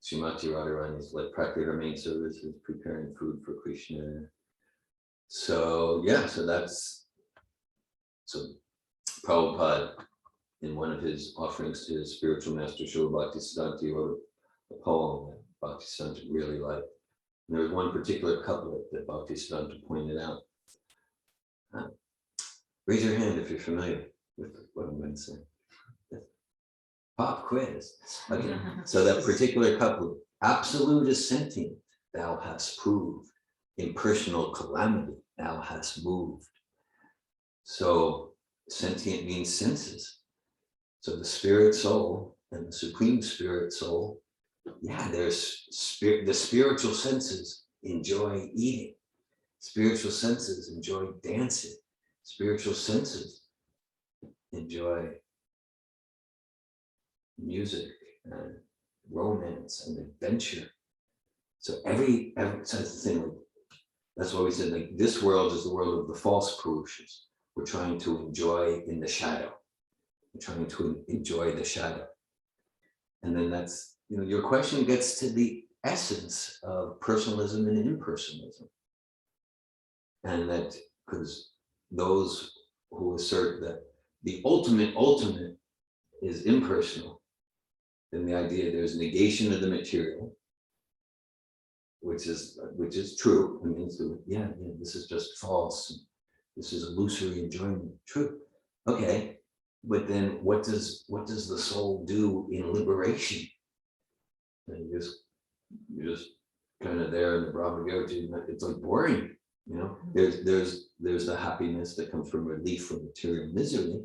Srimati Radharani's like practically her main service is preparing food for Krishna. So yeah, so Prabhupada, in one of his offerings to his spiritual master Srila Bhaktisiddhanta, wrote a poem that Bhaktisiddhanta really liked. And there was one particular couplet that Bhaktisiddhanta pointed out. Raise your hand if you're familiar with what I'm going to say. Pop quiz. Okay. So that particular couplet, absolute is sentient, thou hast proved. Impersonal calamity, thou hast moved. So sentient means senses. So the spirit soul and the supreme spirit soul, yeah, there's the spiritual senses enjoy eating. Spiritual senses enjoy dancing. Spiritual senses enjoy music and romance and adventure. So every so that's the thing. Like, that's why we said like this world is the world of the false Purushas. We're trying to enjoy in the shadow. We're trying to enjoy the shadow. And then that's, you know, your question gets to the essence of personalism and impersonalism. And that because those who assert that the ultimate is impersonal, then the idea there's negation of the material, which is true. I mean, so, yeah, this is just false. This is illusory enjoyment. True. Okay, but then what does the soul do in liberation? And you're just kind of there in the Brahmagoti. It's like boring. You know, there's the happiness that comes from relief from material misery,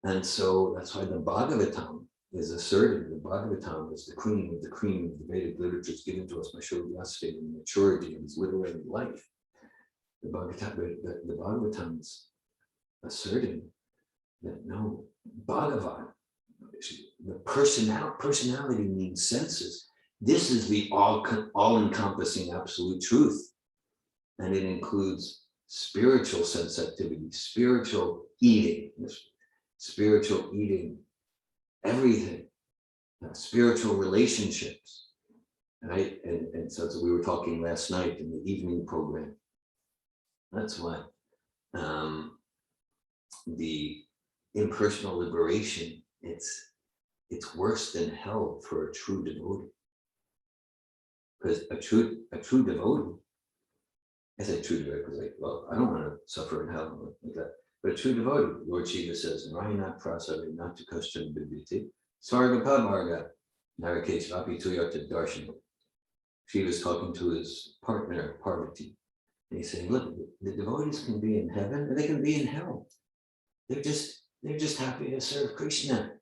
and so that's why the Bhagavatam is asserted. The Bhagavatam is the cream of the Vedic literatures given to us by Srila Vyasdev in the maturity of his literary life. The Bhagavatam is asserting that no, Bhagavan, the personality means senses. This is the all-encompassing absolute truth. And it includes spiritual sense activity, spiritual eating, everything, spiritual relationships, right? And so we were talking last night in the evening program. That's why the impersonal liberation, it's worse than hell for a true devotee. Because a true devotee, I say true devotee because like, well, I don't want to suffer in hell like that. But a true devotee, Lord Shiva says, Rahinat prasari natu kashtan bibhiti, sargapad marga, narakesh vapi tuyarta darshanam. Shiva's talking to his partner, Parvati. And he's saying, look, the devotees can be in heaven or they can be in hell. They're just happy to serve Krishna.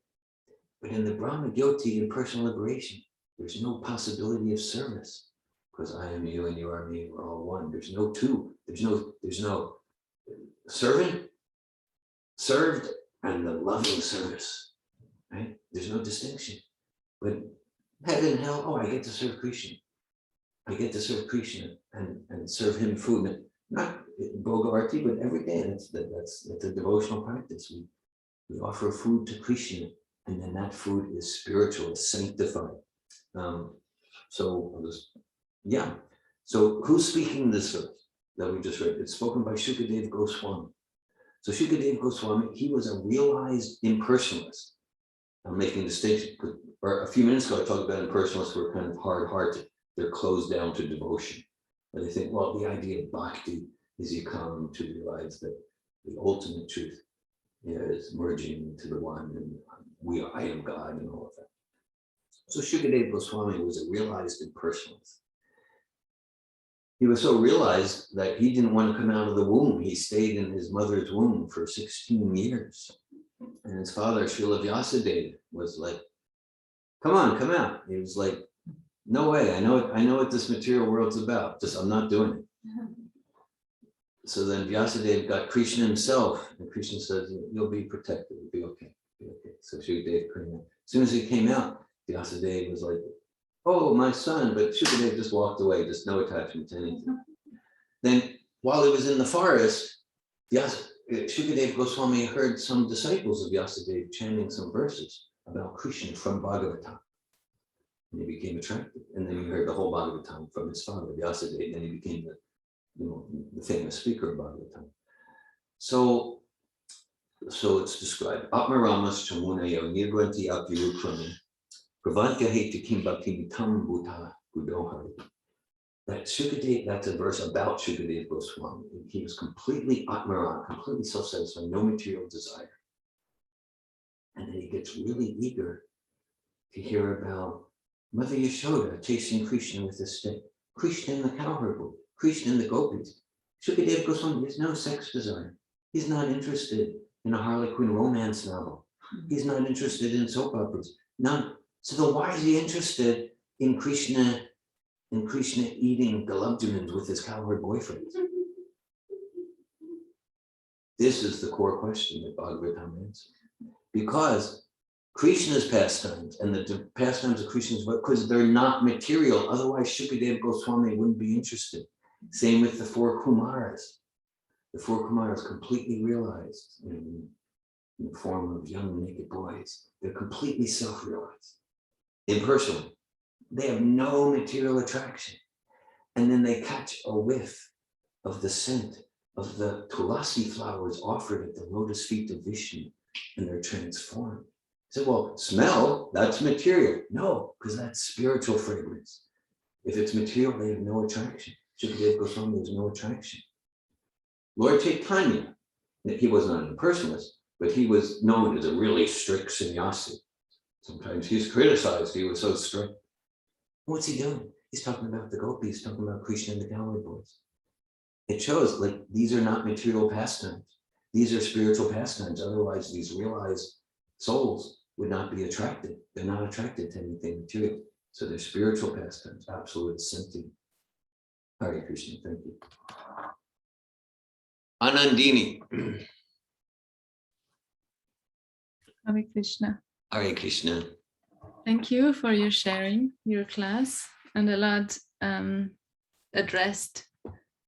But in the Brahma Gyoti, in personal liberation, there's no possibility of service. Because I am you and you are me, we're all one. There's no two. There's no servant, served, and the loving service. Right? There's no distinction. But heaven and hell, oh, I get to serve Krishna. I get to serve Krishna and serve him food. Not Bhogarati, but every day. That's a devotional practice. We offer food to Krishna And then that food is spiritual, it's sanctified. So who's speaking this verse that we just read? It's spoken by Shukadeva Goswami. So Shukadeva Goswami, he was a realized impersonalist. I'm making a distinction, or a few minutes ago I talked about impersonalists who are kind of hard-hearted. They're closed down to devotion. And they think, well, the idea of bhakti is you come to realize that the ultimate truth is merging into the one, and I am God, and all of that. So Shukadeva Goswami was a realized impersonalist. He was so realized that he didn't want to come out of the womb. He stayed in his mother's womb for 16 years. And his father, Srila Vyasadeva, was like, come on, come out. He was like, no way, I know what this material world's about, just I'm not doing it. So then Vyasadeva got Krishna himself, and Krishna says, you'll be protected, you'll be okay. So Shukadeva came out. As soon as he came out, Vyasadeva was like, oh, my son, but Shukadeva just walked away, just no attachment to anything. Then while he was in the forest, Shukadeva Goswami heard some disciples of Vyasadeva chanting some verses about Krishna from Bhagavatam. And he became attracted. And then he heard the whole Bhagavatam from his father, Vyasadeva, and he became the famous speaker of Bhagavatam. So it's described. Atmaramas chamunayo nirgranti apirukrami pravantya heti kim bhakti tam bhuta gudohari. That's a verse about Shukadeva Goswami. He was completely Atmaran, completely self-satisfied, no material desire. And then he gets really eager to hear about Mother Yashoda chasing Krishna with a stick, Krishna in the cowherd book, Krishna in the gopis. Shukadeva Goswami has no sex desire. He's not interested in a Harlequin romance novel. He's not interested in soap operas. None. So then why is he interested in Krishna eating gulab-jamins with his cowherd boyfriend? This is the core question that Bhagavatam answers. Because Krishna's pastimes and the pastimes of Krishna's, because they're not material, otherwise Shukadeva Goswami wouldn't be interested. Same with the four Kumaras. The four Kumaras completely realized in the form of young naked boys. They're completely self-realized, impersonal. They have no material attraction. And then they catch a whiff of the scent of the tulasi flowers offered at the lotus feet of Vishnu, and they're transformed. So, well, smell, that's material. No, because that's spiritual fragrance. If it's material, they have no attraction. Shukadeva Goswami has no attraction. Lord Chaitanya, he was not an impersonalist, but he was known as a really strict sannyasi. Sometimes he's criticized, he was so strict. What's he doing? He's talking about the gopis, talking about Krishna and the cowherd boys. It shows like these are not material pastimes. These are spiritual pastimes. Otherwise, these realized souls would not be attracted. They're not attracted to anything material. So they're spiritual pastimes, absolute senti. Hare Krishna, thank you. Anandini. Hare Krishna. Hare Krishna. Thank you for your sharing your class, and a lot addressed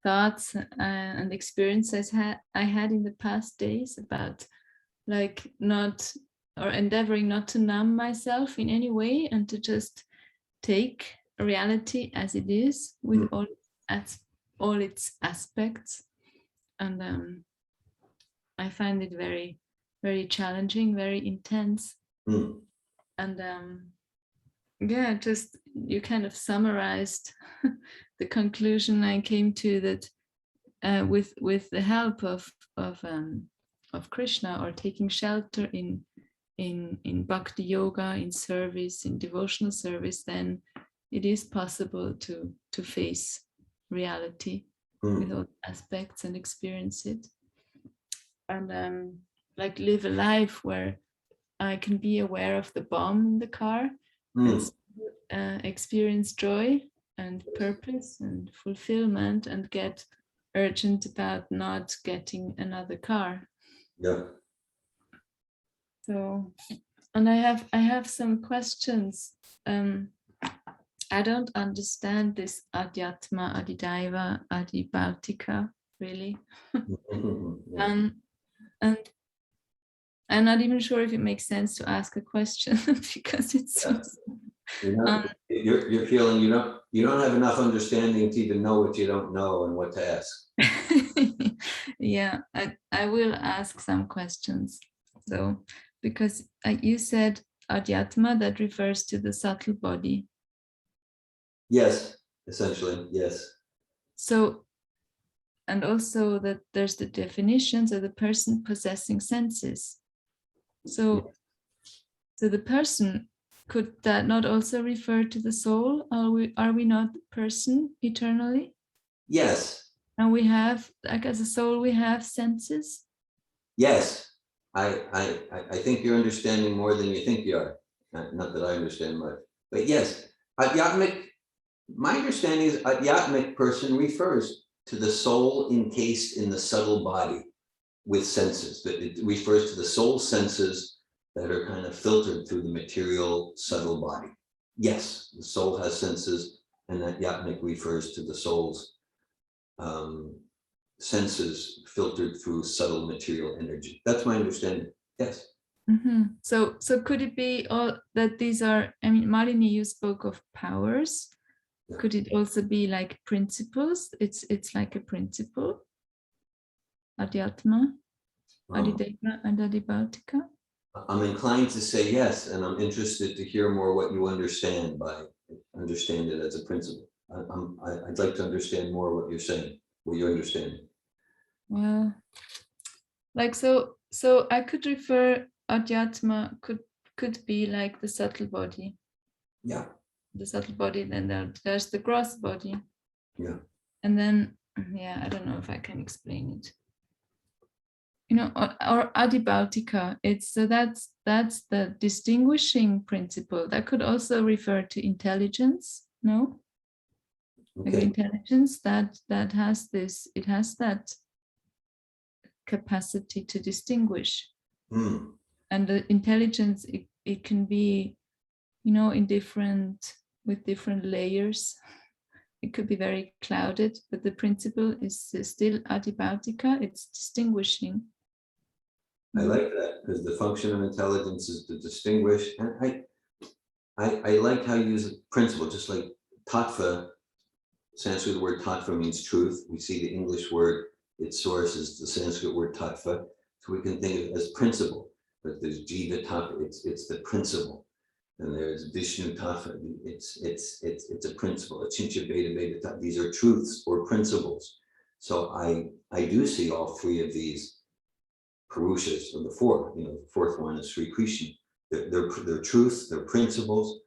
thoughts and experiences I had in the past days about like not, or endeavoring not to numb myself in any way, and to just take reality as it is with all its aspects. And I find it very, very challenging, very intense. And yeah, just you kind of summarized the conclusion I came to, that with the help of Krishna, or taking shelter in bhakti yoga, in service, in devotional service, then it is possible to face reality with all aspects and experience it, and like live a life where I can be aware of the bomb in the car, and experience joy and purpose and fulfillment, and get urgent about not getting another car. Yeah. So, and I have some questions. I don't understand this Adhyatma, Adidaiva, Adibhautika really. And I'm not even sure if it makes sense to ask a question because it's so, You're feeling you don't have enough understanding to even know what you don't know and what to ask. yeah, I will ask some questions. So, because you said Adhyatma, that refers to the subtle body. Yes, essentially, yes. So, and also that there's the definitions of the person possessing senses. So, so the person, could that not also refer to the soul? Are we not person eternally? Yes, And we have, like as a soul, we have senses. yes. I think you're understanding more than you think you are. Not that I understand much, but yes, Adhyatmic, my understanding is Adhyatmic person refers to the soul encased in the subtle body with senses, that it refers to the soul senses that are kind of filtered through the material subtle body. Yes, the soul has senses, and that Yatnik refers to the soul's senses filtered through subtle material energy. That's my understanding. Yes. Mm-hmm. So could it be all that these are, I mean, Malini, you spoke of powers. Yeah. Could it also be like principles? It's like a principle. Adhyatma, Adideva, and Adibautika. I'm inclined to say yes, and I'm interested to hear more what you understand by understand it as a principle. I'd like to understand more what you're saying, what you understand. Well, like so I could refer Adhyatma could be like the subtle body. Yeah. The subtle body, then there's the gross body. Yeah. And then, yeah, I don't know if I can explain it. You know, or Adibautika, it's so that's the distinguishing principle. That could also refer to intelligence, no? Like Okay. intelligence that has this, it has that capacity to distinguish. Hmm. And the intelligence, it can be, you know, in with different layers. It could be very clouded, but the principle is still Adibautika, it's distinguishing. I like that, because the function of intelligence is to distinguish. And I like how you use principle, just like tattva. Sanskrit word tattva means truth. We see the English word, its source is the Sanskrit word tattva. So we can think of it as principle. But there's jiva tattva, it's the principle. And there's Vishnu tattva, it's a principle. Achincha veda veda tattva. These are truths or principles. So I do see all three of these Purushas, or the four, you know, the fourth one is Sri Krishna. They're truths, they're principles,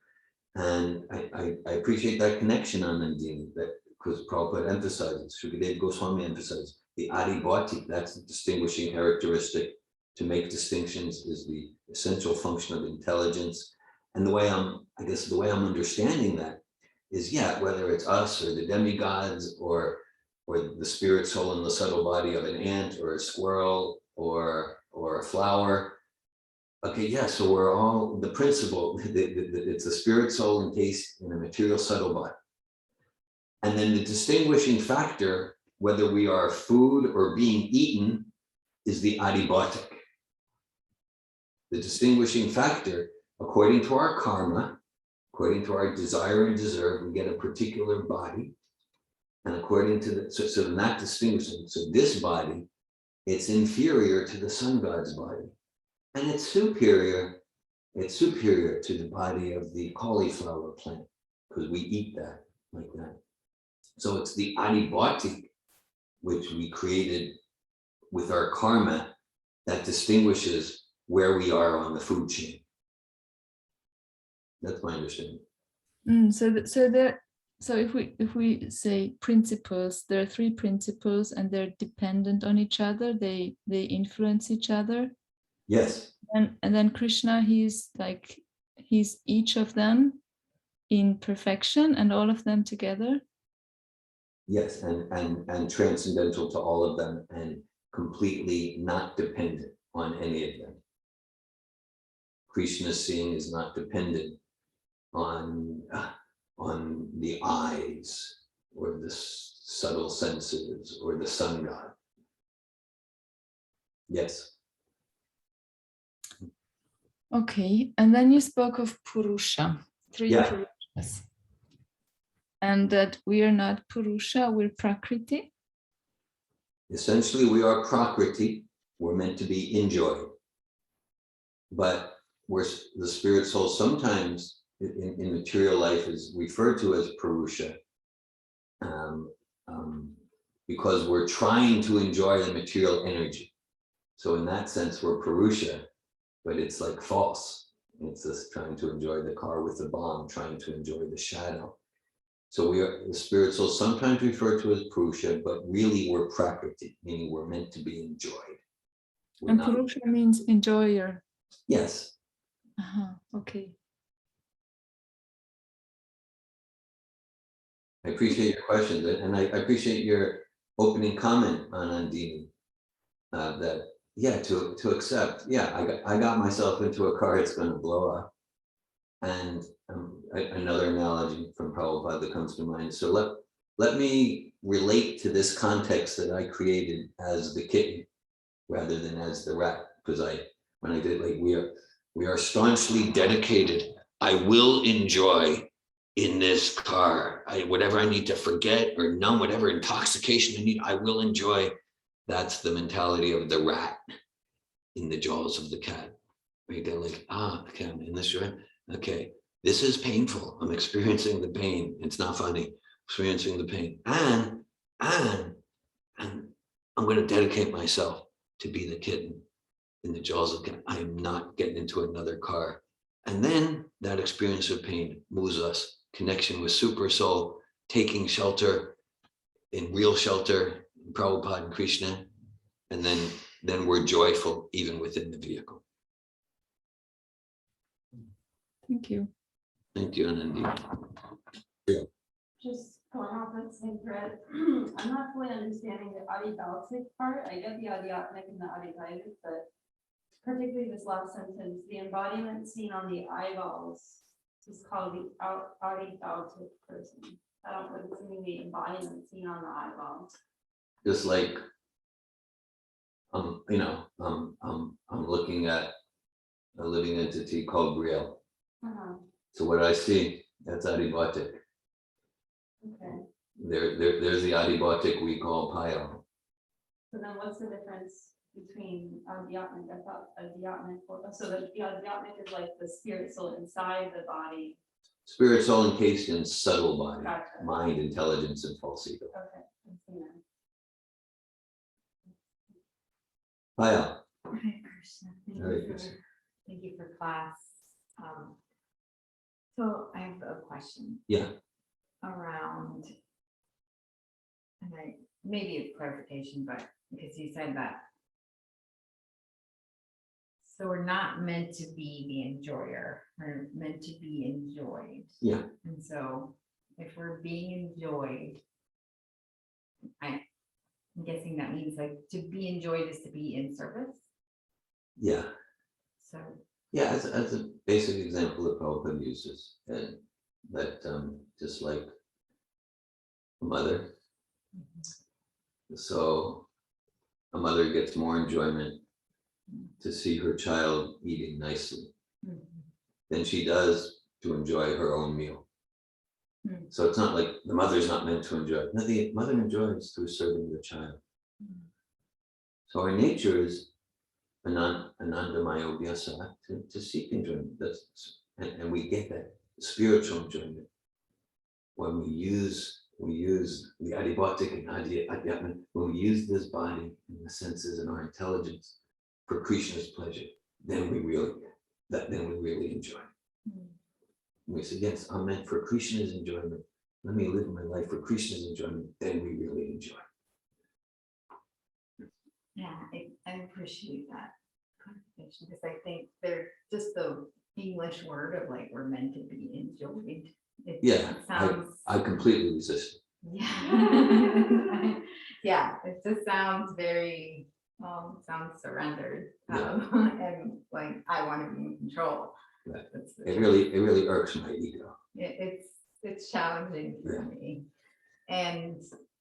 and I appreciate that connection on Nandini, that because Prabhupada emphasizes, Srikadeva Goswami emphasizes the adibhati, that's the distinguishing characteristic. To make distinctions is the essential function of intelligence. And the way I'm understanding that is, yeah, whether it's us or the demigods or the spirit soul in the subtle body of an ant or a squirrel or a flower. Okay, yeah, so we're all the principle, it's the spirit soul encased in a material subtle body. And then the distinguishing factor, whether we are food or being eaten, is the adibhatik. The distinguishing factor, according to our karma, according to our desire and deserve, we get a particular body. And according to the, so not distinguishing, so this body, it's inferior to the sun god's body. And it's superior to the body of the cauliflower plant, because we eat that like that. So it's the adibhati, which we created with our karma, that distinguishes where we are on the food chain. That's my understanding. So if we say principles, there are three principles and they're dependent on each other. They influence each other. Yes. And then Krishna, he's each of them in perfection and all of them together. Yes, and transcendental to all of them and completely not dependent on any of them. Krishna's seeing is not dependent on the eyes or the subtle senses or the sun god. Yes. Okay, and then you spoke of Purusha, three Yeah. Purushas. And that we are not Purusha, we're Prakriti. Essentially, we are Prakriti. We're meant to be enjoyed. But we're the spirit soul sometimes in material life is referred to as Purusha. Because we're trying to enjoy the material energy. So in that sense, we're Purusha, but it's like false. It's just trying to enjoy the car with the bomb, trying to enjoy the shadow. So we are the spirit soul, sometimes referred to as Purusha, but really we're Prakriti, meaning we're meant to be enjoyed. We're And not- Purusha means enjoyer. Yes. Okay. I appreciate your questions, and I appreciate your opening comment on Andini. That, yeah, to accept, yeah, I got myself into a car, it's gonna blow up. And another analogy from Prabhupada that comes to mind. So let me relate to this context that I created as the kitten rather than as the rat. Because when I did, like, we are staunchly dedicated. I will enjoy in this car. Whatever I need to forget or numb, whatever intoxication I need, I will enjoy. That's the mentality of the rat in the jaws of the cat. Right? They're like, okay, I'm in this rat. Okay, this is painful. I'm experiencing the pain. It's not funny. Experiencing the pain. And I'm going to dedicate myself to be the kitten in the jaws of the cat. I am not getting into another car. And then that experience of pain moves us. Connection with Super Soul, taking shelter in real shelter, in Prabhupada and Krishna. And then we're joyful even within the vehicle. Thank you. Thank you, Anandi. Just going off that same thread, I'm not fully understanding the adibaltic part. I get the adiatmic and the adivaitic, but particularly this last sentence, the embodiment seen on the eyeballs is called the adibaltic person. I don't know what's mean the embodiment seen on the eyeball. Just like, I'm looking at a living entity called Brielle. So what I see, that's adibatic. Okay, There's the adibatic we call Payal. so then what's the difference between adiatmic? I thought adiatmic, so the adiatmic is like the spirit soul inside the body. Spirit soul encased in subtle body, Gotcha. mind, intelligence, and false ego. Okay. I see now. Payal. Hare Krishna. Hare Krishna. Thank you for class. So I have a question Yeah, around, and maybe a clarification, but because you said that. So we're not meant to be the enjoyer, we're meant to be enjoyed. yeah, And so if we're being enjoyed, I'm guessing that means like to be enjoyed is to be in service. yeah. So Yeah, as a basic example that Prabhupada uses, and that just like a mother. So a mother gets more enjoyment to see her child eating nicely than she does to enjoy her own meal. So it's not like the mother's not meant to enjoy. No, the mother enjoys through serving the child. So our nature is anandamaya vyasa, to seek enjoyment. And we get that spiritual enjoyment when we use the adibatic and adhyatman, when we use this body and the senses and our intelligence for Krishna's pleasure, then we really enjoy. We say, yes, I'm meant for Krishna's enjoyment. Let me live my life for Krishna's enjoyment. Then we really enjoy. yeah, I appreciate that clarification because I think they're just the English word of like we're meant to be enjoyed. Yeah, It sounds I completely resist. yeah. Yeah, it just sounds very sounds surrendered. And like I want to be in control. Right. That's the It truth. really irks my ego. It's challenging for me. And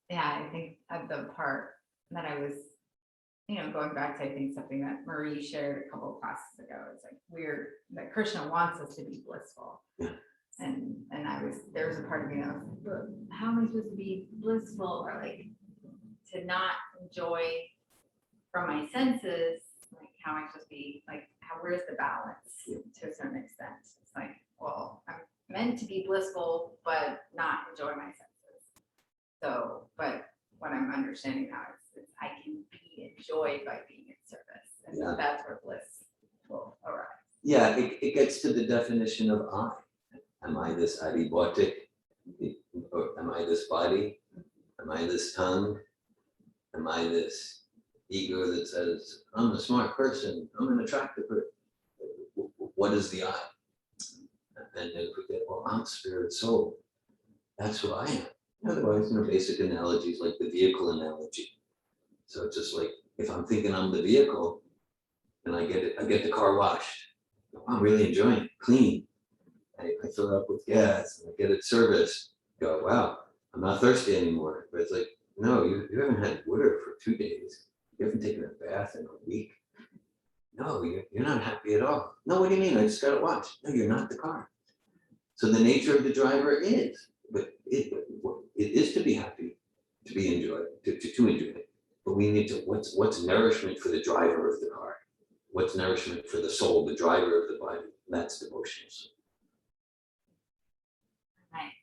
yeah, I think at the part that I was going back to, I think, something that Marie shared a couple of classes ago, it's like that Krishna wants us to be blissful. Yeah. And there was a part of me that was like, "But how am I supposed to be blissful, or like to not enjoy from my senses? Like, how am I supposed to be like, where's the balance to a certain extent?" It's like, well, I'm meant to be blissful, but not enjoy my senses. So, but what I'm understanding now is I can be enjoyed by being in service. And Yeah. that's where bliss will arise. Yeah, it gets to the definition of I. Am I this adibotic? Or am I this body? Am I this tongue? Am I this ego that says, I'm a smart person, I'm an attractive person? What is the I? And then we get, well, I'm spirit soul. That's who I am. Otherwise, basic analogies like the vehicle analogy. So it's just like, if I'm thinking I'm the vehicle and I get the car washed, I'm really enjoying it, clean. I fill it up with gas and I get it serviced. Go, wow, I'm not thirsty anymore. But it's like, no, you haven't had water for 2 days. You haven't taken a bath in a week. No, you're not happy at all. No, what do you mean? I just got it washed. No, you're not the car. So the nature of the driver is, but it is to be happy, to be enjoyed, to enjoy it. But we need to, what's nourishment for the driver of the car? What's nourishment for the soul, the driver of the body? That's devotionals.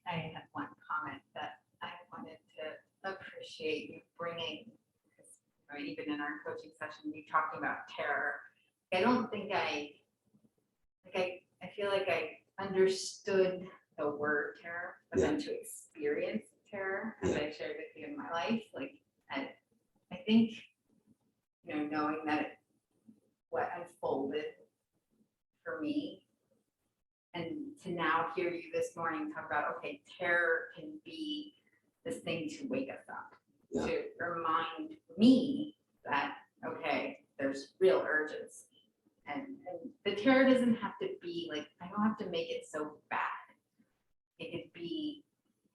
I have one comment that I wanted to appreciate you bringing, because even in our coaching session, you talking about terror. I don't think I feel like I understood the word terror, but then to experience terror, as I shared with you in my life, like I think, knowing that what unfolded for me, and to now hear you this morning talk about, okay, terror can be this thing to wake us up, to remind me that, okay, there's real urgency. And the terror doesn't have to be like, I don't have to make it so bad. It could be,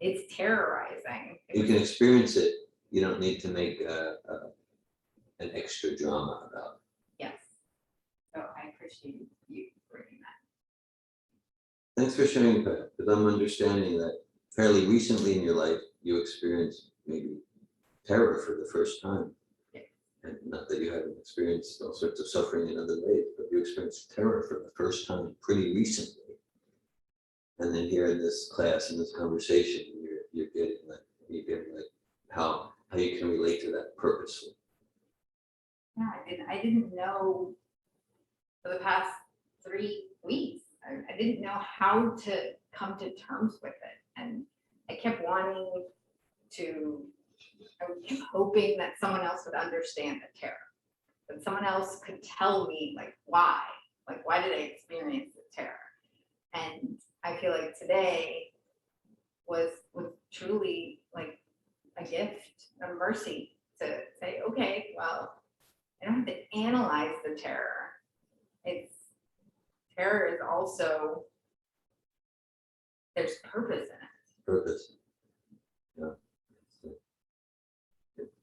it's terrorizing. You can experience it. You don't need to make an extra drama about it. Yes. So I appreciate you bringing that. Thanks for sharing that, because I'm understanding that fairly recently in your life, you experienced maybe terror for the first time. And not that you haven't experienced all sorts of suffering in other ways, but you experienced terror for the first time pretty recently. And then here in this class, in this conversation, you're getting how you can relate to that purposefully. Yeah, I didn't know for the past 3 weeks. I didn't know how to come to terms with it. And I kept wanting to, I kept hoping that someone else would understand the terror, that someone else could tell me why did I experience the terror? And I feel like today was truly like a gift, a mercy to say, okay, well, I don't have to analyze the terror. Terror is also, there's purpose in it. Purpose. Yeah.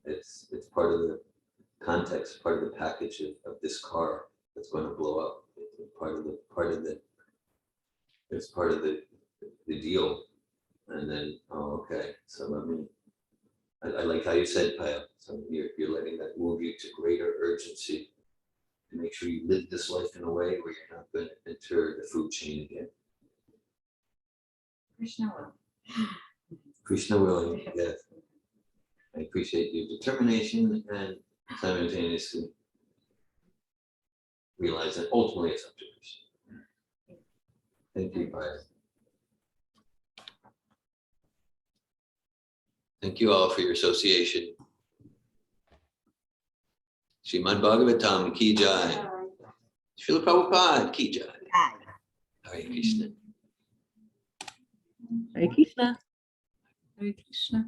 It's part of the context, part of the package of this car that's going to blow up. It's part of the deal. And then, oh, okay. So let me, I like how you said, Paya. So you're letting that move you to greater urgency to make sure you live this life in a way where you're not going to enter the food chain again. Krishna will. Krishna willing, yes. I appreciate your determination and simultaneously realize that ultimately it's up to Krishna. Thank you, Paya. Thank you all for your association. Srimad Bhagavatam ki jai. Srila Prabhupada ki jai. Hare Krishna. Hare Krishna. Hare Krishna.